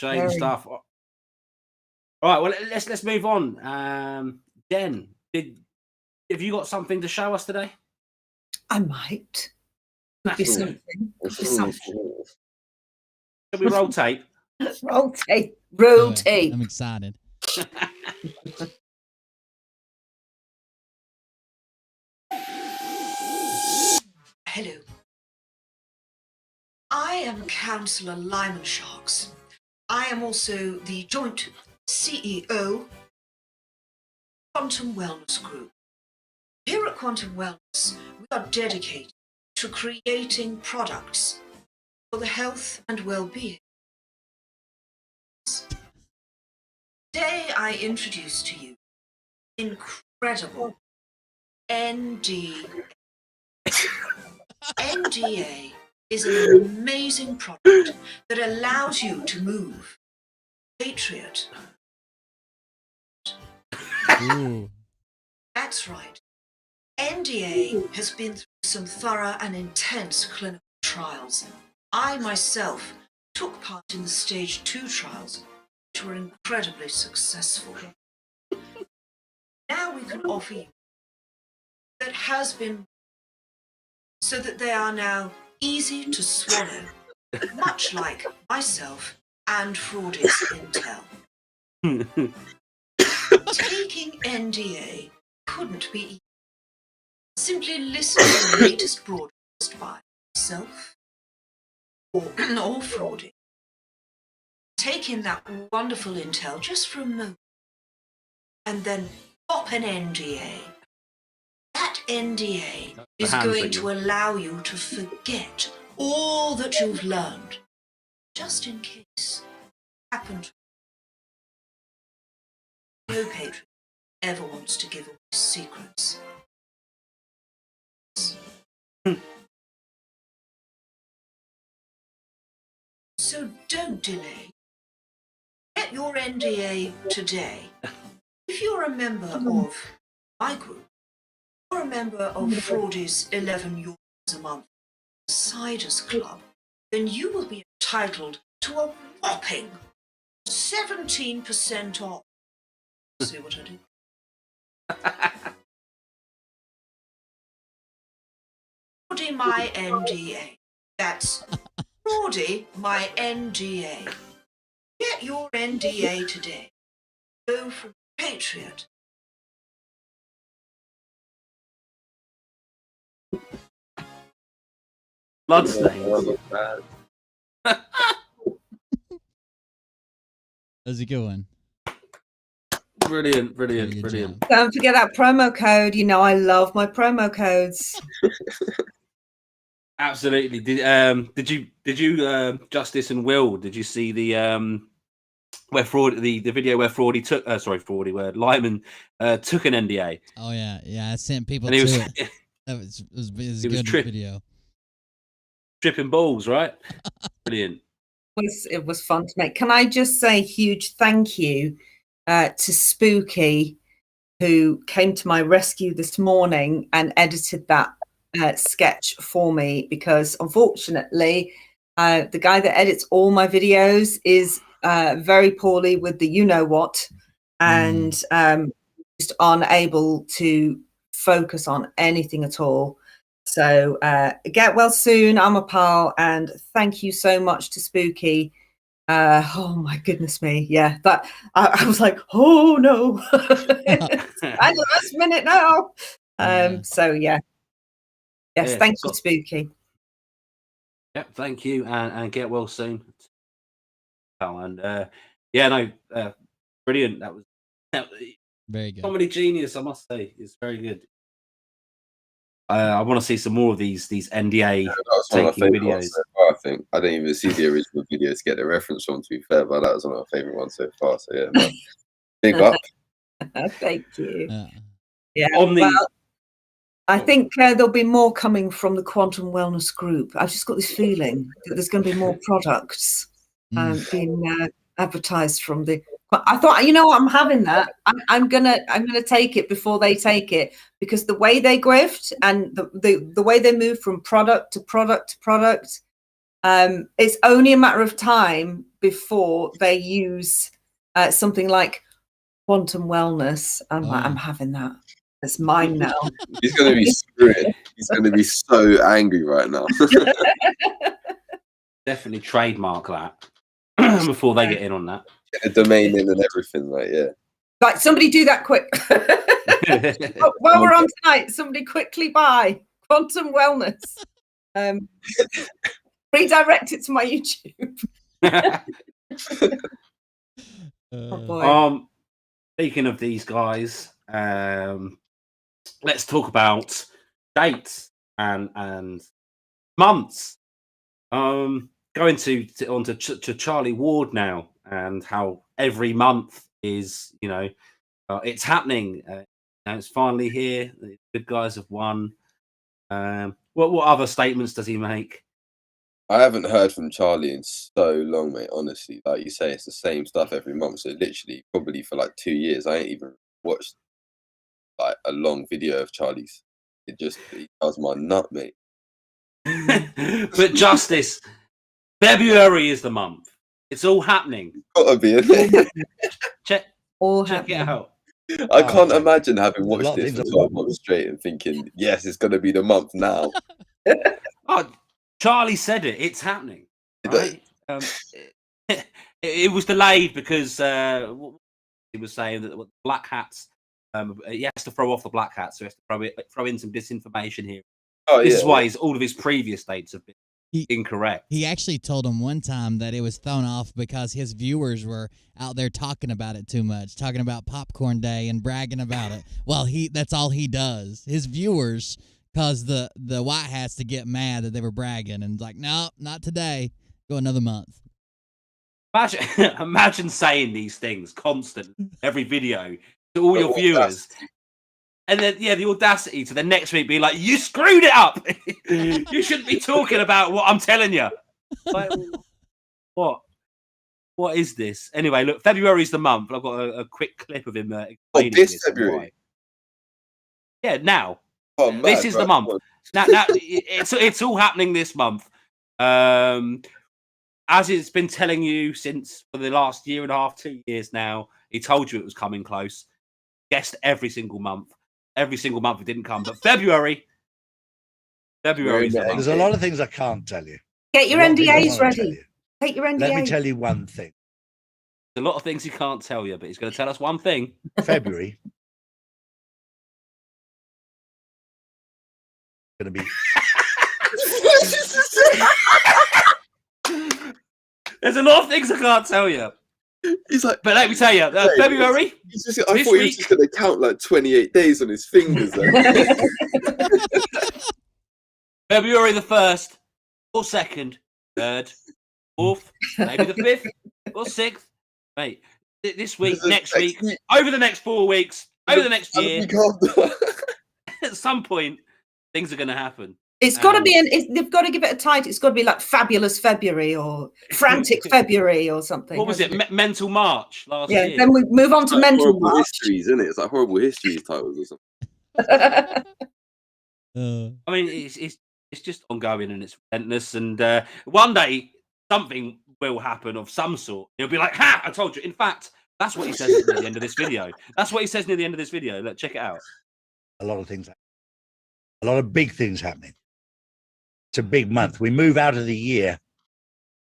Very. stuff. All right, well, let's move on. Jen, have you got something to show us today? I might. Be something. Be something. Shall we roll tape? Roll tape. Do Roll it. tape. I'm excited. Hello. I am Councillor Lyman Sharks. I am also the joint CEO Quantum Wellness Group. Here at Quantum Wellness, we are dedicated to creating products for the health and well-being. Today I introduce to you incredible NDA. NDA is an amazing product that allows you to move. Patriot. Ooh. That's right. NDA has been through some thorough and intense clinical trials. I myself took part in the stage 2 trials, which were incredibly successful. Now we can offer you that has been so that they are now easy to swallow, much like myself and Fraudy's Intel. Taking NDA couldn't be easy. Simply listen to the latest broadcast by myself or Fraudy. Take in that wonderful intel just for a moment and then pop an NDA. That NDA is going to allow you to forget all that you've learned, just in case it happened. No patron ever wants to give away secrets. So don't delay. Get your NDA today. If you're a member of my group, or a member of Fraudy's 11 euros a month Insiders Club, then you will be entitled to a whopping 17% off. See what I did? Fraudy my NDA. That's Fraudy my NDA. Get your NDA today. Go from Patriot. Bloodstains. That's a good one. Brilliant. Very good job. Don't forget that promo code. You know I love my promo codes. Absolutely. Did you Justice and Will? Did you see the where the video where Fraudy took where Lyman took an NDA? Oh yeah. I sent people And he to was it. That was a good video. Tripping balls, right? Brilliant. It was fun to make. Can I just say a huge thank you to Spooky, who came to my rescue this morning and edited that sketch for me, because unfortunately the guy that edits all my videos is very poorly with the you-know-what and just unable to focus on anything at all. So get well soon, I'm a pal, and thank you so much to Spooky. Oh my goodness me, yeah, that I was like, oh no, it's at the last minute now. So yeah, yes, thank you, Spooky. Yep, thank you, and get well soon. And brilliant. That was very good. Comedy genius, I must say. It's very good. I want to see some more of these NDA taking videos. So far, I think I didn't even see the original video to get the reference from, to be fair, but that was one of my favorite ones so far. So yeah, man. Big up. Thank you. Yeah. Yeah. On the I think there'll be more coming from the Quantum Wellness Group. I've just got this feeling that there's going to be more products being advertised from the. I thought, you know what, I'm having that. I'm gonna take it before they take it, because the way they grift and the way they move from product to product to product, it's only a matter of time before they use something like Quantum Wellness. I'm having that. It's mine now. He's going to be screwed. He's going to be so angry right now. Definitely trademark that before they get in on that. Get a domain in and everything, like, yeah. Like, somebody do that quick. While we're on tonight, somebody quickly buy Quantum Wellness. Redirect it to my YouTube. Oh boy. Speaking of these guys, let's talk about dates and months. Going onto Charlie Ward now, and how every month is, it's happening. And it's finally here. The good guys have won. What other statements does he make? I haven't heard from Charlie in so long, mate. Honestly, like you say, it's the same stuff every month. So literally, probably for like 2 years, I ain't even watched like a long video of Charlie's. It does my nut, mate. But Justice, February is the month. It's all happening. Gotta be, isn't it? Check it out. I can't imagine having watched this for 12 months straight and thinking, yes, it's going to be the month now. Charlie said it. It's happening. Right? It was delayed because he was saying that the black hats, he has to throw off the black hats, so he has to throw in some disinformation here. This is why all of his previous dates have been incorrect. He actually told him one time that it was thrown off because his viewers were out there talking about it too much, talking about Popcorn Day and bragging about it. Well, that's all he does. His viewers caused the white hats to get mad that they were bragging, and like, no, not today. Go another month. Imagine saying these things constantly, every video to all your viewers. And then, the audacity to the next week be like, you screwed it up. You shouldn't be talking about what I'm telling you. Like, what? What is this? Anyway, look, February's the month. I've got a quick clip of him explaining this. February? Yeah, now. Oh, man, this is the month. Now, it's all happening this month. As it's been telling you for the last year and a half, 2 years now, he told you it was coming close. Guessed every single month. Every single month it didn't come, but February. There's a lot of things I can't tell you. Get your NDAs ready. Take your NDAs. Let me tell you one thing. There's a lot of things he can't tell you, but he's going to tell us one thing. February. Going to be. There's a lot of things I can't tell you. He's like, but let me tell you, February. I thought he was just going to count like 28 days on his fingers. February the 1st, or 2nd, 3rd, 4th, maybe the 5th or 6th. Mate, this week, next week, over the next 4 weeks, over the next year, at some point, things are going to happen. It's got to be, they've got to give it a title. It's got to be like Fabulous February or Frantic February or something. What was it? Mental March last year. Yeah, then we move on to like Mental horrible March. Histories, isn't it? It's like Horrible Histories titles or something. I mean, it's just ongoing and it's relentless. And one day something will happen of some sort. He'll be like, "Ha! I told you." In fact, that's what he says near the end of this video. That's what he says near the end of this video. Look, check it out. A lot of things. A lot of big things happening. It's a big month. We move out of the year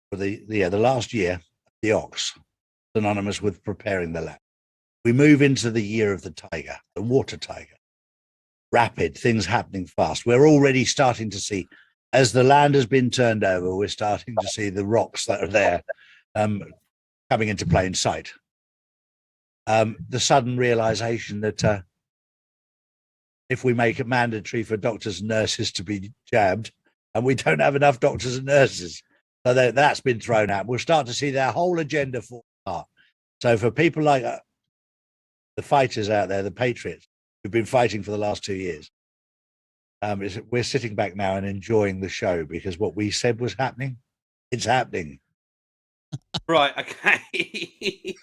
for the last year, the ox, synonymous with preparing the land. We move into the year of the tiger, the water tiger. Rapid, things happening fast. We're already starting to see, as the land has been turned over, we're starting to see the rocks that are there coming into plain sight. The sudden realization that if we make it mandatory for doctors and nurses to be jabbed, and we don't have enough doctors and nurses, so that's been thrown out. We'll start to see their whole agenda fall apart. So for people like the fighters out there, the patriots, who've been fighting for the last 2 years, we're sitting back now and enjoying the show because what we said was happening, it's happening. Right. Okay.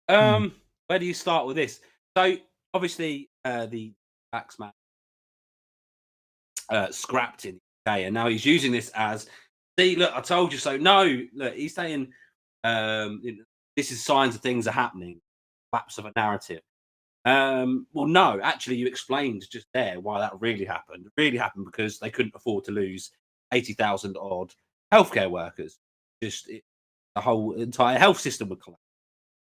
Where do you start with this? So obviously, the Axeman scrapped in the UK, and now he's using this as, see, look, I told you so. No, look, he's saying this is signs of things are happening, lapse of a narrative. Well, no, actually, you explained just there why that really happened. It really happened because they couldn't afford to lose 80,000 odd healthcare workers. The whole entire health system would collapse.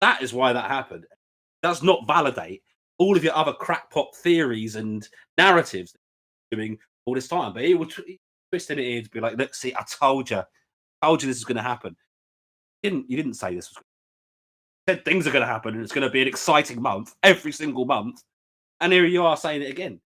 That is why that happened. It does not validate all of your other crackpot theories and narratives that you're doing all this time. But he would twist it in to be like, look, see, I told you this is going to happen. You didn't say this was going to happen. You said things are going to happen and it's going to be an exciting month every single month. And here you are saying it again.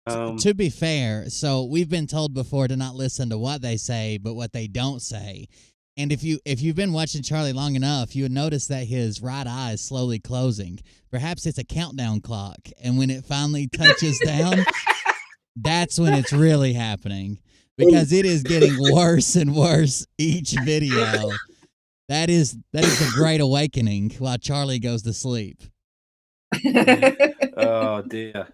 To be fair, so we've been told before to not listen to what they say, but what they don't say. And if you've been watching Charlie long enough, you would notice that his right eye is slowly closing. Perhaps it's a countdown clock, and when it finally touches down, that's when it's really happening, because it is getting worse and worse each video. That is the Great Awakening while Charlie goes to sleep. Oh dear.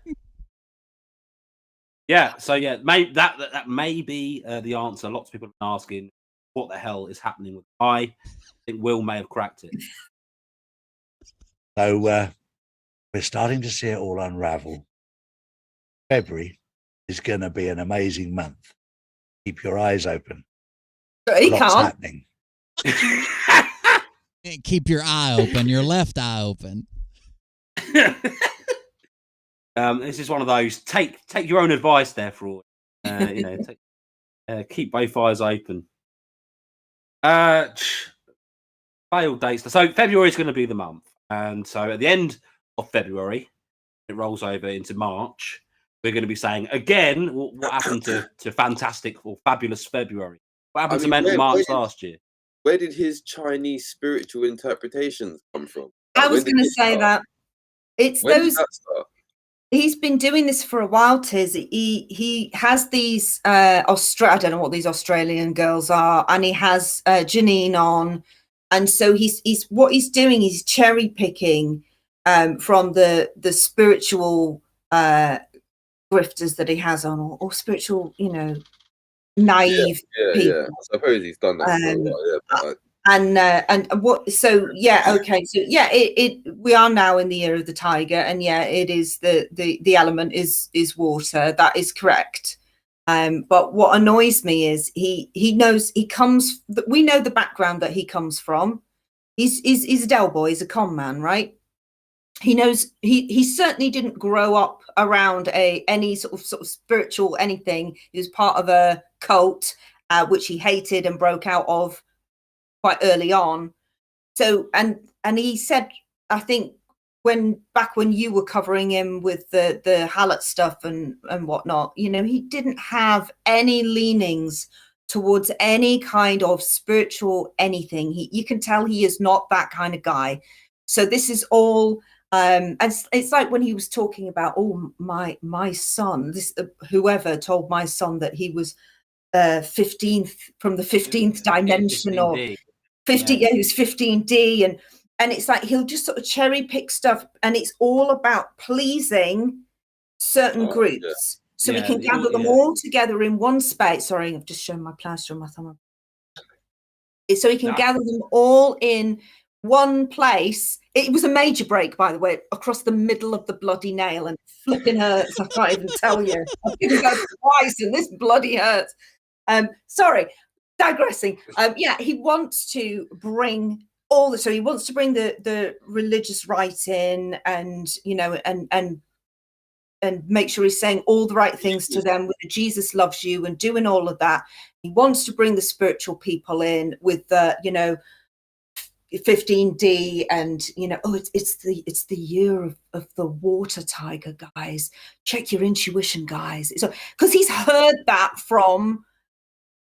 Yeah. So yeah, that may be the answer. Lots of people have been asking, what the hell is happening with the eye? I think Will may have cracked it. So we're starting to see it all unravel. February is going to be an amazing month. Keep your eyes open. He Lots can't. happening. Keep your eye open, your left eye open. This is one of those take your own advice there, Fraud. Keep both eyes open. Failed dates. So February is going to be the month, and so at the end of February, it rolls over into March. We're going to be saying again what happened to fantastic or fabulous February. What happened to Mental March last year? Where did his Chinese spiritual interpretations come from? I was going to say that. It's when those. Did that start? He's been doing this for a while, Tiz. He has these I don't know what these Australian girls are, and he has Janine on, and so he's what he's doing is cherry picking from the spiritual grifters that he has on, or spiritual, naive people. Yeah. I suppose he's done that for a while, but and what? So yeah, okay. So yeah, we are now in the year of the tiger, and yeah, it is the element is water. That is correct. But what annoys me is he knows he comes. We know the background that he comes from. He's a Del boy. He's a con man, right? He knows he certainly didn't grow up around any sort of spiritual anything. He was part of a cult which he hated and broke out of quite early on. So and he said, I think back when you were covering him with the Hallett stuff and whatnot, he didn't have any leanings towards any kind of spiritual anything. You can tell he is not that kind of guy. So this is all and it's like when he was talking about, my son, this whoever told my son that he was 15th from the 15th dimension, 15D. or 50. Yeah, he was 15D, and it's like he'll just sort of cherry pick stuff, and it's all about pleasing certain groups, so he can gather them all together in one space. Sorry, I've just shown my plaster on my thumb. So he can gather them all in one place. It was a major break, by the way, across the middle of the bloody nail, and flipping hurts. I can't even tell you. I've been there twice, and this bloody hurts. Sorry, digressing. He wants to bring so he wants to bring the religious right in, and and make sure he's saying all the right things to them with Jesus loves you and doing all of that. He wants to bring the spiritual people in with the 15D, and it's the year of the water tiger, guys. Check your intuition, guys. So because he's heard that from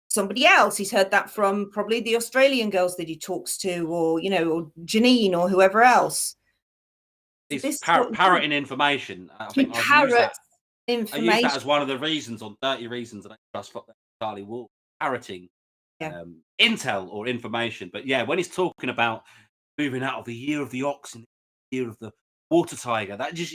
somebody else. He's heard that from probably the Australian girls that he talks to, or or Janine, or whoever else. He's parroting information. I think I've used that. I use that information. as one of the reasons on 30 Reasons that I trust Charlie Ward parroting intel or information. But yeah, when he's talking about moving out of the year of the ox and the year of the water tiger, that just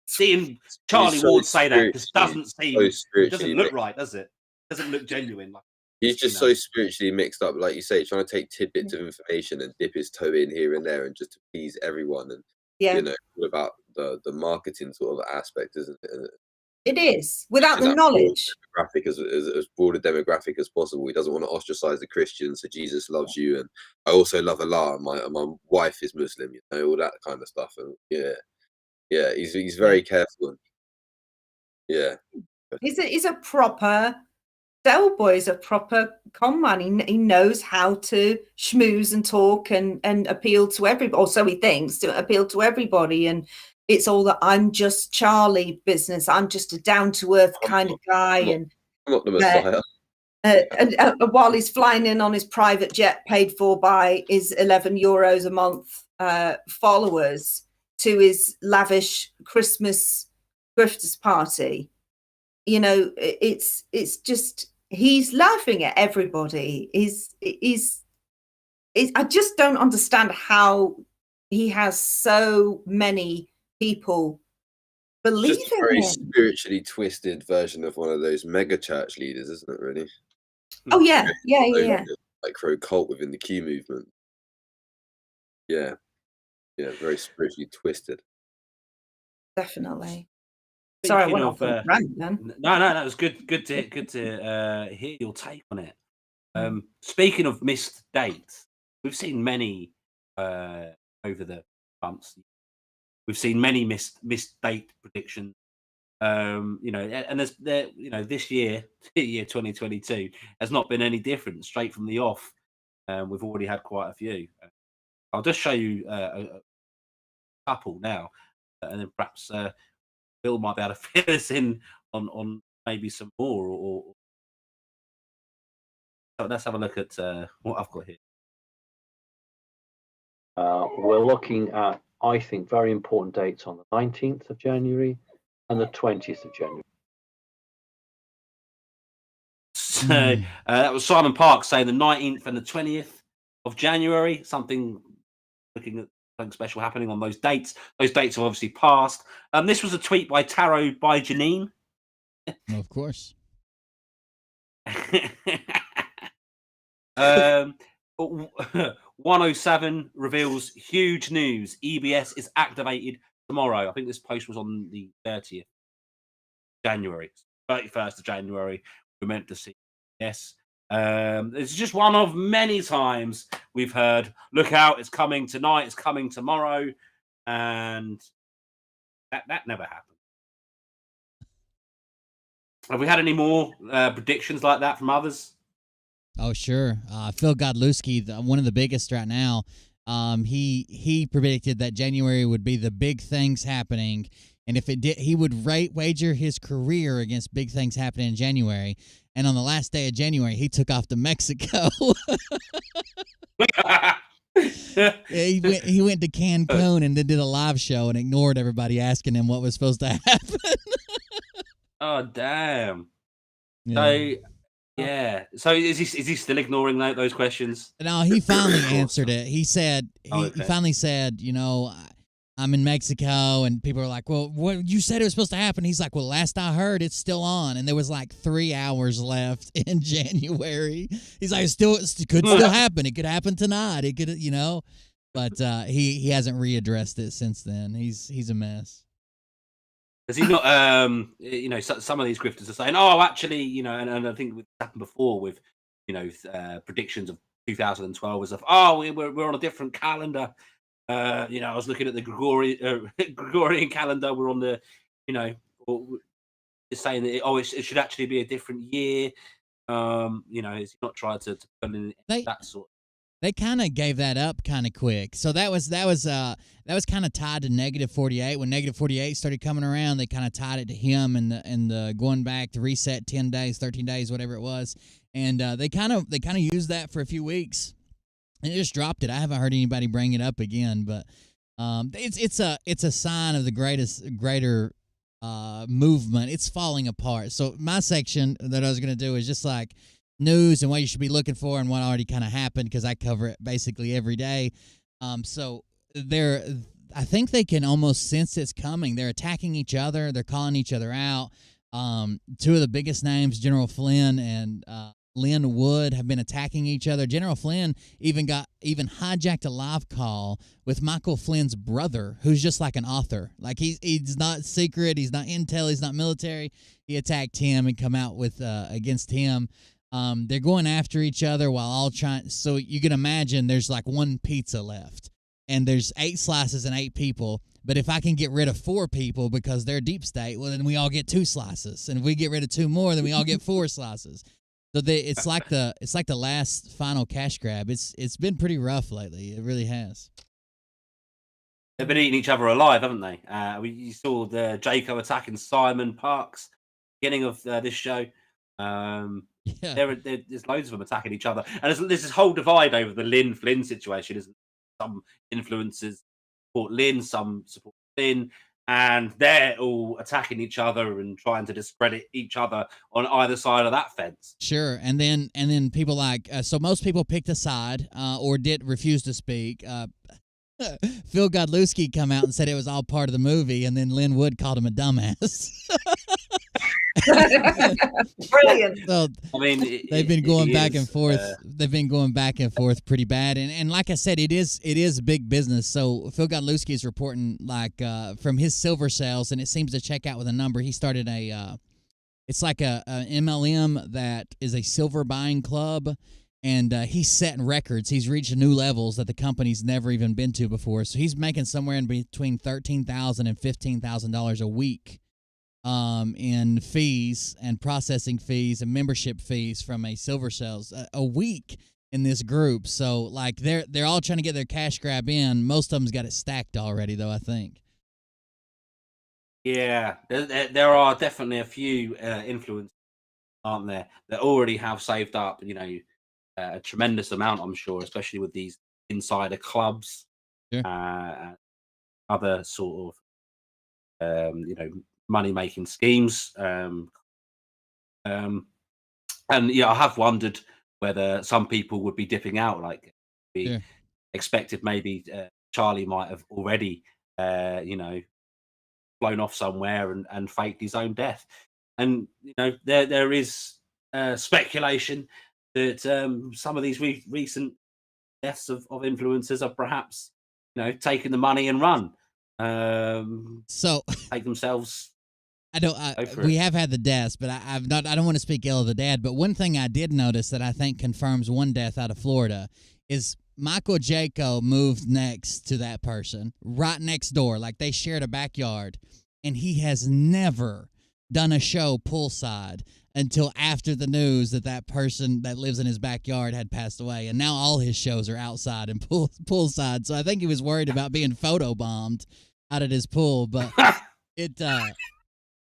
seeing Charlie Ward say that just doesn't seem, it doesn't look right, does it? Doesn't look genuine. Like, he's just so spiritually mixed up, like you say, trying to take tidbits of information and dip his toe in here and there and just to please everyone. And you know, all about the marketing sort of aspect, isn't it? It is, without the knowledge. As broad a demographic as possible. He doesn't want to ostracize the Christians, so Jesus loves you, and I also love Allah. My wife is Muslim, you know, all that kind of stuff. And yeah, he's very careful. And, He's a proper Del Boy's a proper con man. He knows how to schmooze and talk and appeal to everybody, or so he thinks, to appeal to everybody. And it's all that I'm just Charlie business. I'm just a down to earth kind of guy. I'm not the Messiah. And while he's flying in on his private jet paid for by his €11 a month followers to his lavish Christmas grifters party, you know, it's just, he's laughing at everybody. I just don't understand how he has so many people believe just a in very him. spiritually twisted version of one of those mega church leaders, isn't it, really? Oh yeah. Like pro cult within the Q movement. Yeah, very spiritually twisted. Definitely. Sorry, I went off on a rant then. No, it was good to hear your take on it. Speaking of missed dates, we've seen many over the months. We've seen many missed date predictions. You know, and this year 2022 has not been any different. Straight from the off, we've already had quite a few. I'll just show you a couple now, and then perhaps Bill might be able to fill us in on maybe some more. Or so let's have a look at what I've got here. We're looking at, I think, very important dates on the 19th of January and the 20th of January. So that was Simon Park saying the 19th and the 20th of January, something looking at something special happening on those dates. Those dates have obviously passed. This was a tweet by Tarot by Janine. Of course. 107 reveals huge news. EBS is activated tomorrow. I think this post was on the 30th January, 31st of January. We're meant to see yes. It's just one of many times we've heard, look out, it's coming tonight, it's coming tomorrow, and that never happened. Have we had any more predictions like that from others? Oh, sure. Phil Godlewski, one of the biggest right now, he predicted that January would be the big things happening, and if it did, he would wager his career against big things happening in January. And on the last day of January, he took off to Mexico. He went to Cancun and then did a live show and ignored everybody asking him what was supposed to happen. Oh, damn. Yeah. So is he still ignoring those questions? No, he finally answered it. He said he finally said, you know, I'm in Mexico, and people are like, well, what you said it was supposed to happen. He's like, well, last I heard, it's still on, and there was like 3 hours left in January. He's like, it could still happen. It could happen tonight. It could, you know, but he hasn't readdressed it since then. He's a mess. Has he not? You know, some of these grifters are saying, "Oh, actually, you know," and I think it's happened before with, you know, predictions of 2012 was of, "Oh, we're on a different calendar." You know, I was looking at the Gregorian calendar. We're on the, you know, it's saying that it should actually be a different year. You know, it's not trying to put in that sort. They kind of gave that up kind of quick. So that was kind of tied to -48. When -48 started coming around, they kind of tied it to him and the going back to reset 10 days, 13 days, whatever it was. And they kind of used that for a few weeks and it just dropped it. I haven't heard anybody bring it up again, but it's a sign of the greater movement. It's falling apart. So my section that I was going to do is just like news and what you should be looking for and what already kind of happened, because I cover it basically every day. So I think they can almost sense it's coming. They're attacking each other. They're calling each other out. Two of the biggest names, General Flynn and Lynn Wood, have been attacking each other. General Flynn even hijacked a live call with Michael Flynn's brother, who's just like an author. Like he's not secret, he's not intel, he's not military. He attacked him and come out with against him. They're going after each other while all trying. So you can imagine there's like one pizza left, and there's 8 slices and 8 people. But if I can get rid of 4 people because they're deep state, well, then we all get 2 slices. And if we get rid of 2 more, then we all get 4 slices. So it's like the last final cash grab. It's been pretty rough lately. It really has. They've been eating each other alive, haven't they? You saw the Jaco attacking Simon Parks beginning of this show. Yeah. There's loads of them attacking each other, and there's this whole divide over the Lynn Flynn situation. Isn't some influencers support Lynn, some support Flynn, and they're all attacking each other and trying to discredit each other on either side of that fence. Sure, and then people like so most people picked a side or did refuse to speak. Phil Godlewski come out and said it was all part of the movie, and then Lynn Wood called him a dumbass. Brilliant. So, I mean, they've been going back and forth. They've been going back and forth pretty bad, and like I said, it is big business. So Phil Godlewski is reporting like from his silver sales, and it seems to check out with a number. He started it's like a MLM that is a silver buying club. And he's setting records. He's reached new levels that the company's never even been to before. So he's making somewhere in between $13,000 and $15,000 a week in fees and processing fees and membership fees from a silver sales a week in this group. So like they're all trying to get their cash grab in. Most of them's got it stacked already, though, I think. Yeah, there are definitely a few influencers, aren't there, that already have saved up, a tremendous amount, I'm sure, especially with these insider clubs, Sure. Other sort of, money-making schemes. And I have wondered whether some people would be dipping out, like we Sure. expected maybe Charlie might have already, flown off somewhere and faked his own death. And, there is speculation that some of these recent deaths of influencers are perhaps, taking the money and run. So take themselves. We have had the deaths, but I don't want to speak ill of the dad. But one thing I did notice that I think confirms one death out of Florida is Michael Jaco moved next to that person, right next door. Like they shared a backyard, and he has never done a show poolside until after the news that person that lives in his backyard had passed away. And now all his shows are outside and poolside. So I think he was worried about being photobombed out at his pool. But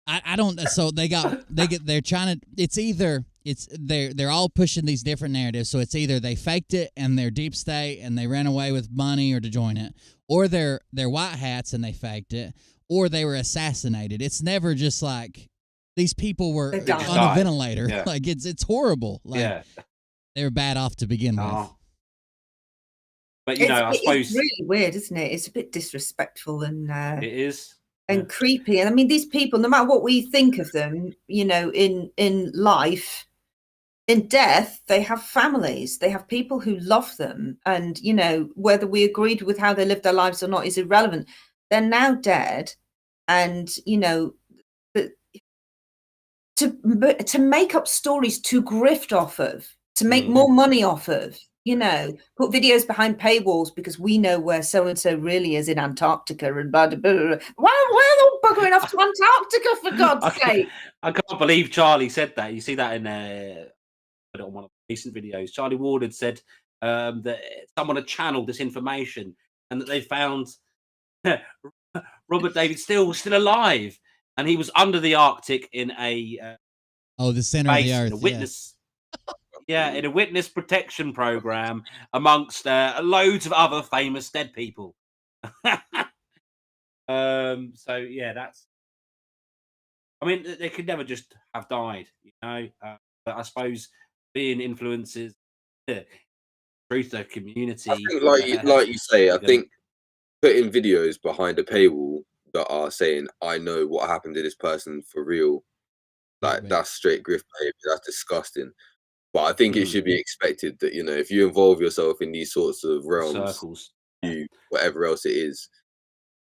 I don't. So they're trying to. It's either they're all pushing these different narratives. So it's either they faked it and they're deep state and they ran away with money or to join it, or they're white hats and they faked it, or they were assassinated. It's never just like these people were on a ventilator. Yeah. Like it's horrible. Like they were bad off to begin with. But I suppose it's really weird, isn't it? It's a bit disrespectful and it is. And creepy. And I mean, these people, no matter what we think of them, in life, in death, they have families. They have people who love them. And, whether we agreed with how they lived their lives or not is irrelevant. They're now dead. And, to make up stories to grift off of, to make more money off of, put videos behind paywalls because we know where so-and-so really is in Antarctica and blah, blah, blah, blah. Why are they all buggering off to Antarctica, for God's sake? I can't believe Charlie said that. You see that in on one of the recent videos. Charlie Ward had said that someone had channeled this information and that they found Robert David Steele was still alive, and he was under the Arctic in a the center of the earth, in a witness. In a witness protection program amongst loads of other famous dead people. That's I mean, they could never just have died, but I suppose being influencers through the community. I think, like you say, I think putting videos behind a paywall that are saying, "I know what happened to this person for real," like that's straight grift behavior. That's disgusting. But I think it should be expected that if you involve yourself in these sorts of realms, circles, whatever else it is,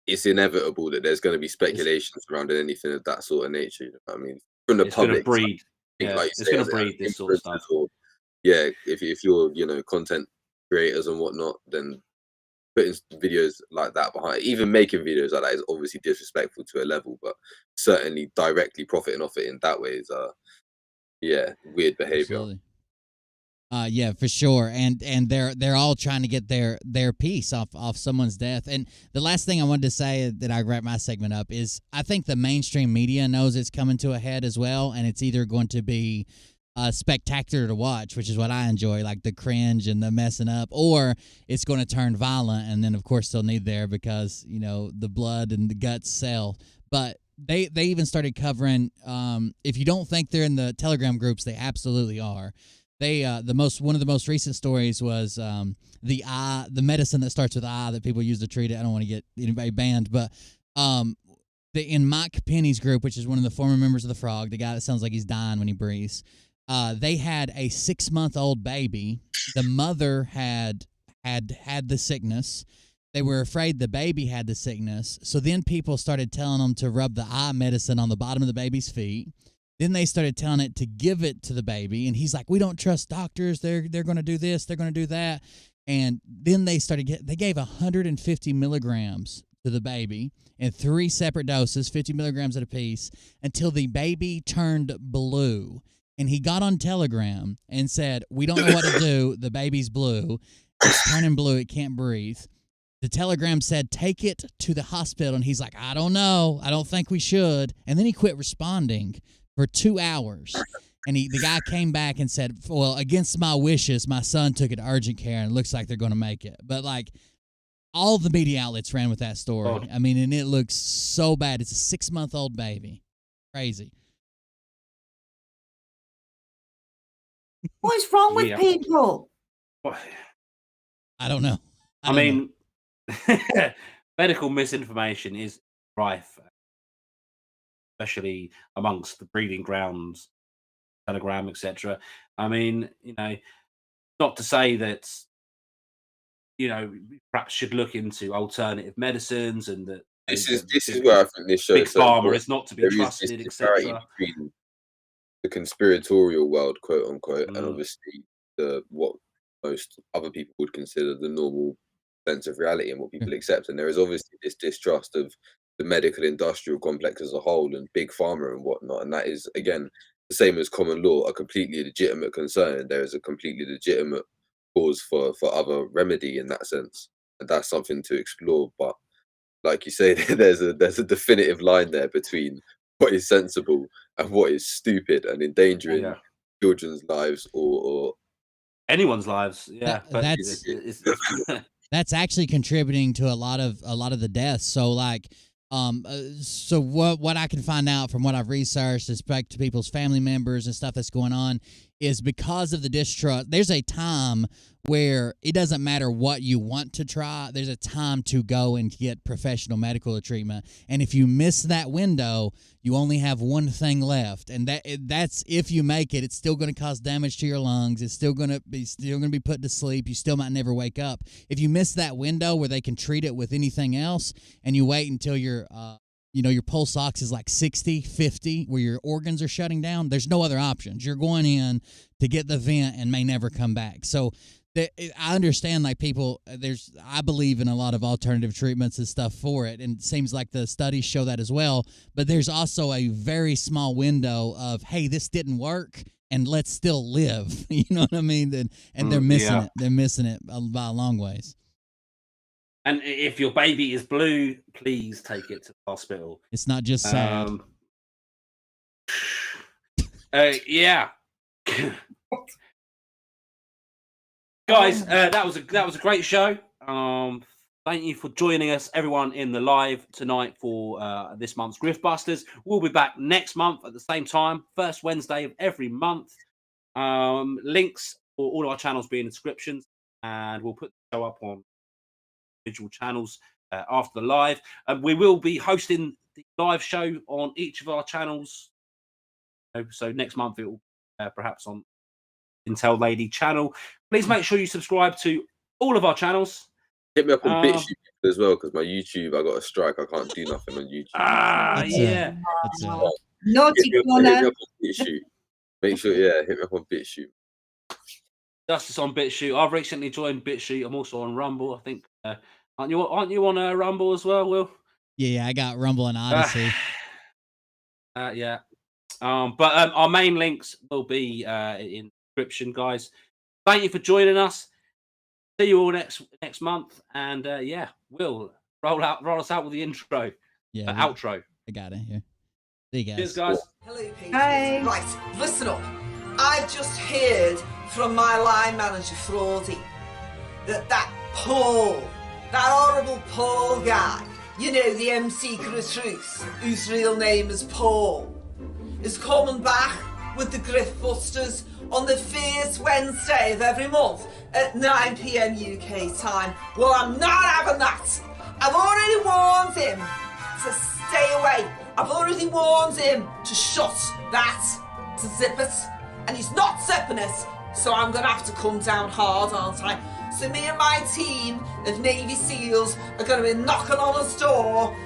it's inevitable that there's going to be speculation surrounding anything of that sort of nature. You know what I mean? From the it's going to public, breed. like It's going to breed this sort of stuff. Or, if you're content creators and whatnot, then putting videos like that behind, even making videos like that, is obviously disrespectful to a level. But certainly directly profiting off it in that way is weird behavior. Absolutely. Yeah, for sure, and they're all trying to get their piece off someone's death. And the last thing I wanted to say that I wrap my segment up is I think the mainstream media knows it's coming to a head as well, and it's either going to be spectacular to watch, which is what I enjoy, like the cringe and the messing up, or it's going to turn violent, and then of course they'll need there because the blood and the guts sell. But they even started covering. If you don't think they're in the Telegram groups, they absolutely are. They one of the most recent stories was the medicine that starts with I that people use to treat it. I don't want to get anybody banned, but in Mike Penny's group, which is one of the former members of the Frog, the guy that sounds like he's dying when he breathes, they had a 6-month-old baby. The mother had the sickness. They were afraid the baby had the sickness, so then people started telling them to rub the eye medicine on the bottom of the baby's feet. Then they started telling it to give it to the baby, and he's like, "We don't trust doctors. They're going to do this. They're going to do that." And then they gave 150 milligrams to the baby in 3 separate doses, 50 milligrams at a piece, until the baby turned blue. And he got on Telegram and said, "We don't know what to do. The baby's blue. It's turning blue. It can't breathe." The Telegram said, "Take it to the hospital." And he's like, "I don't know. I don't think we should." And then he quit responding for 2 hours. And the guy came back and said, "Well, against my wishes, my son took it to urgent care, and it looks like they're going to make it." But, all the media outlets ran with that story. Oh. I mean, and it looks so bad. It's a 6-month-old baby. Crazy. What is wrong with people? I don't know. I mean, medical misinformation is rife, especially amongst the breeding grounds, Telegram, etc. I mean, not to say that perhaps should look into alternative medicines, and that this is where I think this shows big pharma is not to be trusted, etc. Between the conspiratorial world, quote unquote, and obviously what most other people would consider the normal sense of reality and what people accept. And there is obviously this distrust of the medical industrial complex as a whole and big pharma and whatnot. And that is, again, the same as common law, a completely legitimate concern. There is a completely legitimate cause for other remedy in that sense. And that's something to explore. But like you say, there's a definitive line there between what is sensible and what is stupid and endangering children's lives or anyone's lives. Yeah, but that's actually contributing to a lot of the deaths. So so what I can find out from what I've researched, respect to people's family members and stuff that's going on, is because of the distrust. There's a time where it doesn't matter what you want to try. There's a time to go and get professional medical treatment. And if you miss that window, you only have one thing left. And that's if you make it, it's still going to cause damage to your lungs. It's still going to be put to sleep. You still might never wake up. If you miss that window where they can treat it with anything else, and you wait until your pulse ox is like 60, 50, where your organs are shutting down, there's no other options. You're going in to get the vent and may never come back. So I understand, people, I believe in a lot of alternative treatments and stuff for it, and it seems like the studies show that as well. But there's also a very small window of, hey, this didn't work, and let's still live. You know what I mean? And they're missing it. They're missing it by a long ways. And if your baby is blue, please take it to the hospital. It's not just sad. Yeah. Guys, that was a great show. Thank you for joining us, everyone, in the live tonight for this month's GriftBusters. We'll be back next month at the same time, first Wednesday of every month. Links for all our channels be in the descriptions, and we'll put the show up on individual channels after the live. We will be hosting the live show on each of our channels. So next month it will perhaps on Intel Lady channel. Please make sure you subscribe to all of our channels. Hit me up on BitChute as well, because my YouTube, I got a strike. I can't do nothing on YouTube. Naughty hit corner. me up on BitChute. Make sure, hit me up on BitChute. Justice on BitChute. I've recently joined BitChute. I'm also on Rumble. I think aren't you on Rumble as well, Will? Yeah, I got Rumble and Odyssey. Yeah. But our main links will be in the description, guys. Thank you for joining us. See you all next month, and Will roll us out with the intro, outro. I got it here. See you guys. Cheers, guys. Hello, Peter. Hi. Right, listen up. I've just heard from my line manager, Fraudy, that Paul, that horrible Paul guy, you know, the MC Gritruth, whose real name is Paul, is coming back with the GriftBusters on the first Wednesday of every month at 9 p.m. UK time. Well, I'm not having that. I've already warned him to stay away. I've already warned him to shut that, to zip it, and he's not zipping it, so I'm going to have to come down hard, aren't I? So me and my team of Navy SEALs are going to be knocking on his door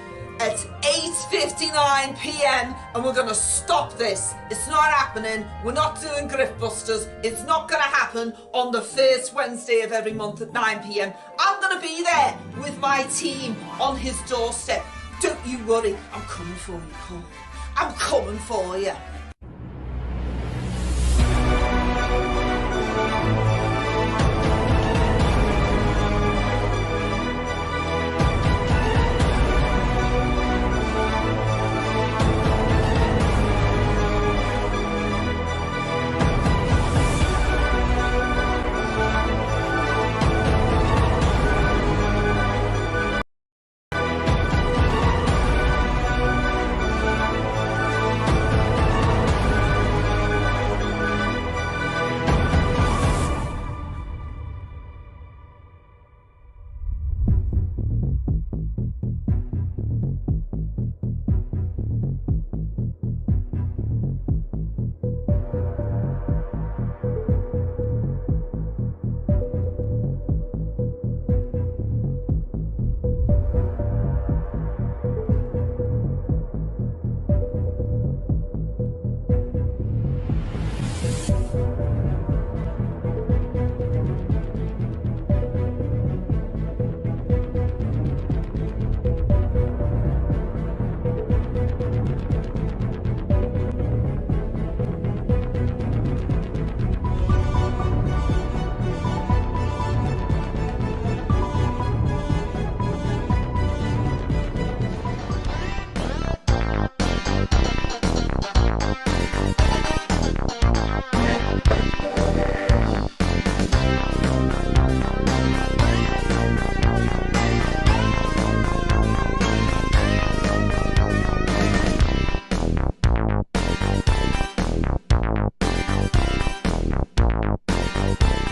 at 8:59 p.m. and we're going to stop this. It's not happening. We're not doing GriftBusters. It's not going to happen on the first Wednesday of every month at 9 p.m. I'm going to be there with my team on his doorstep. Don't you worry. I'm coming for you, Paul. I'm coming for you.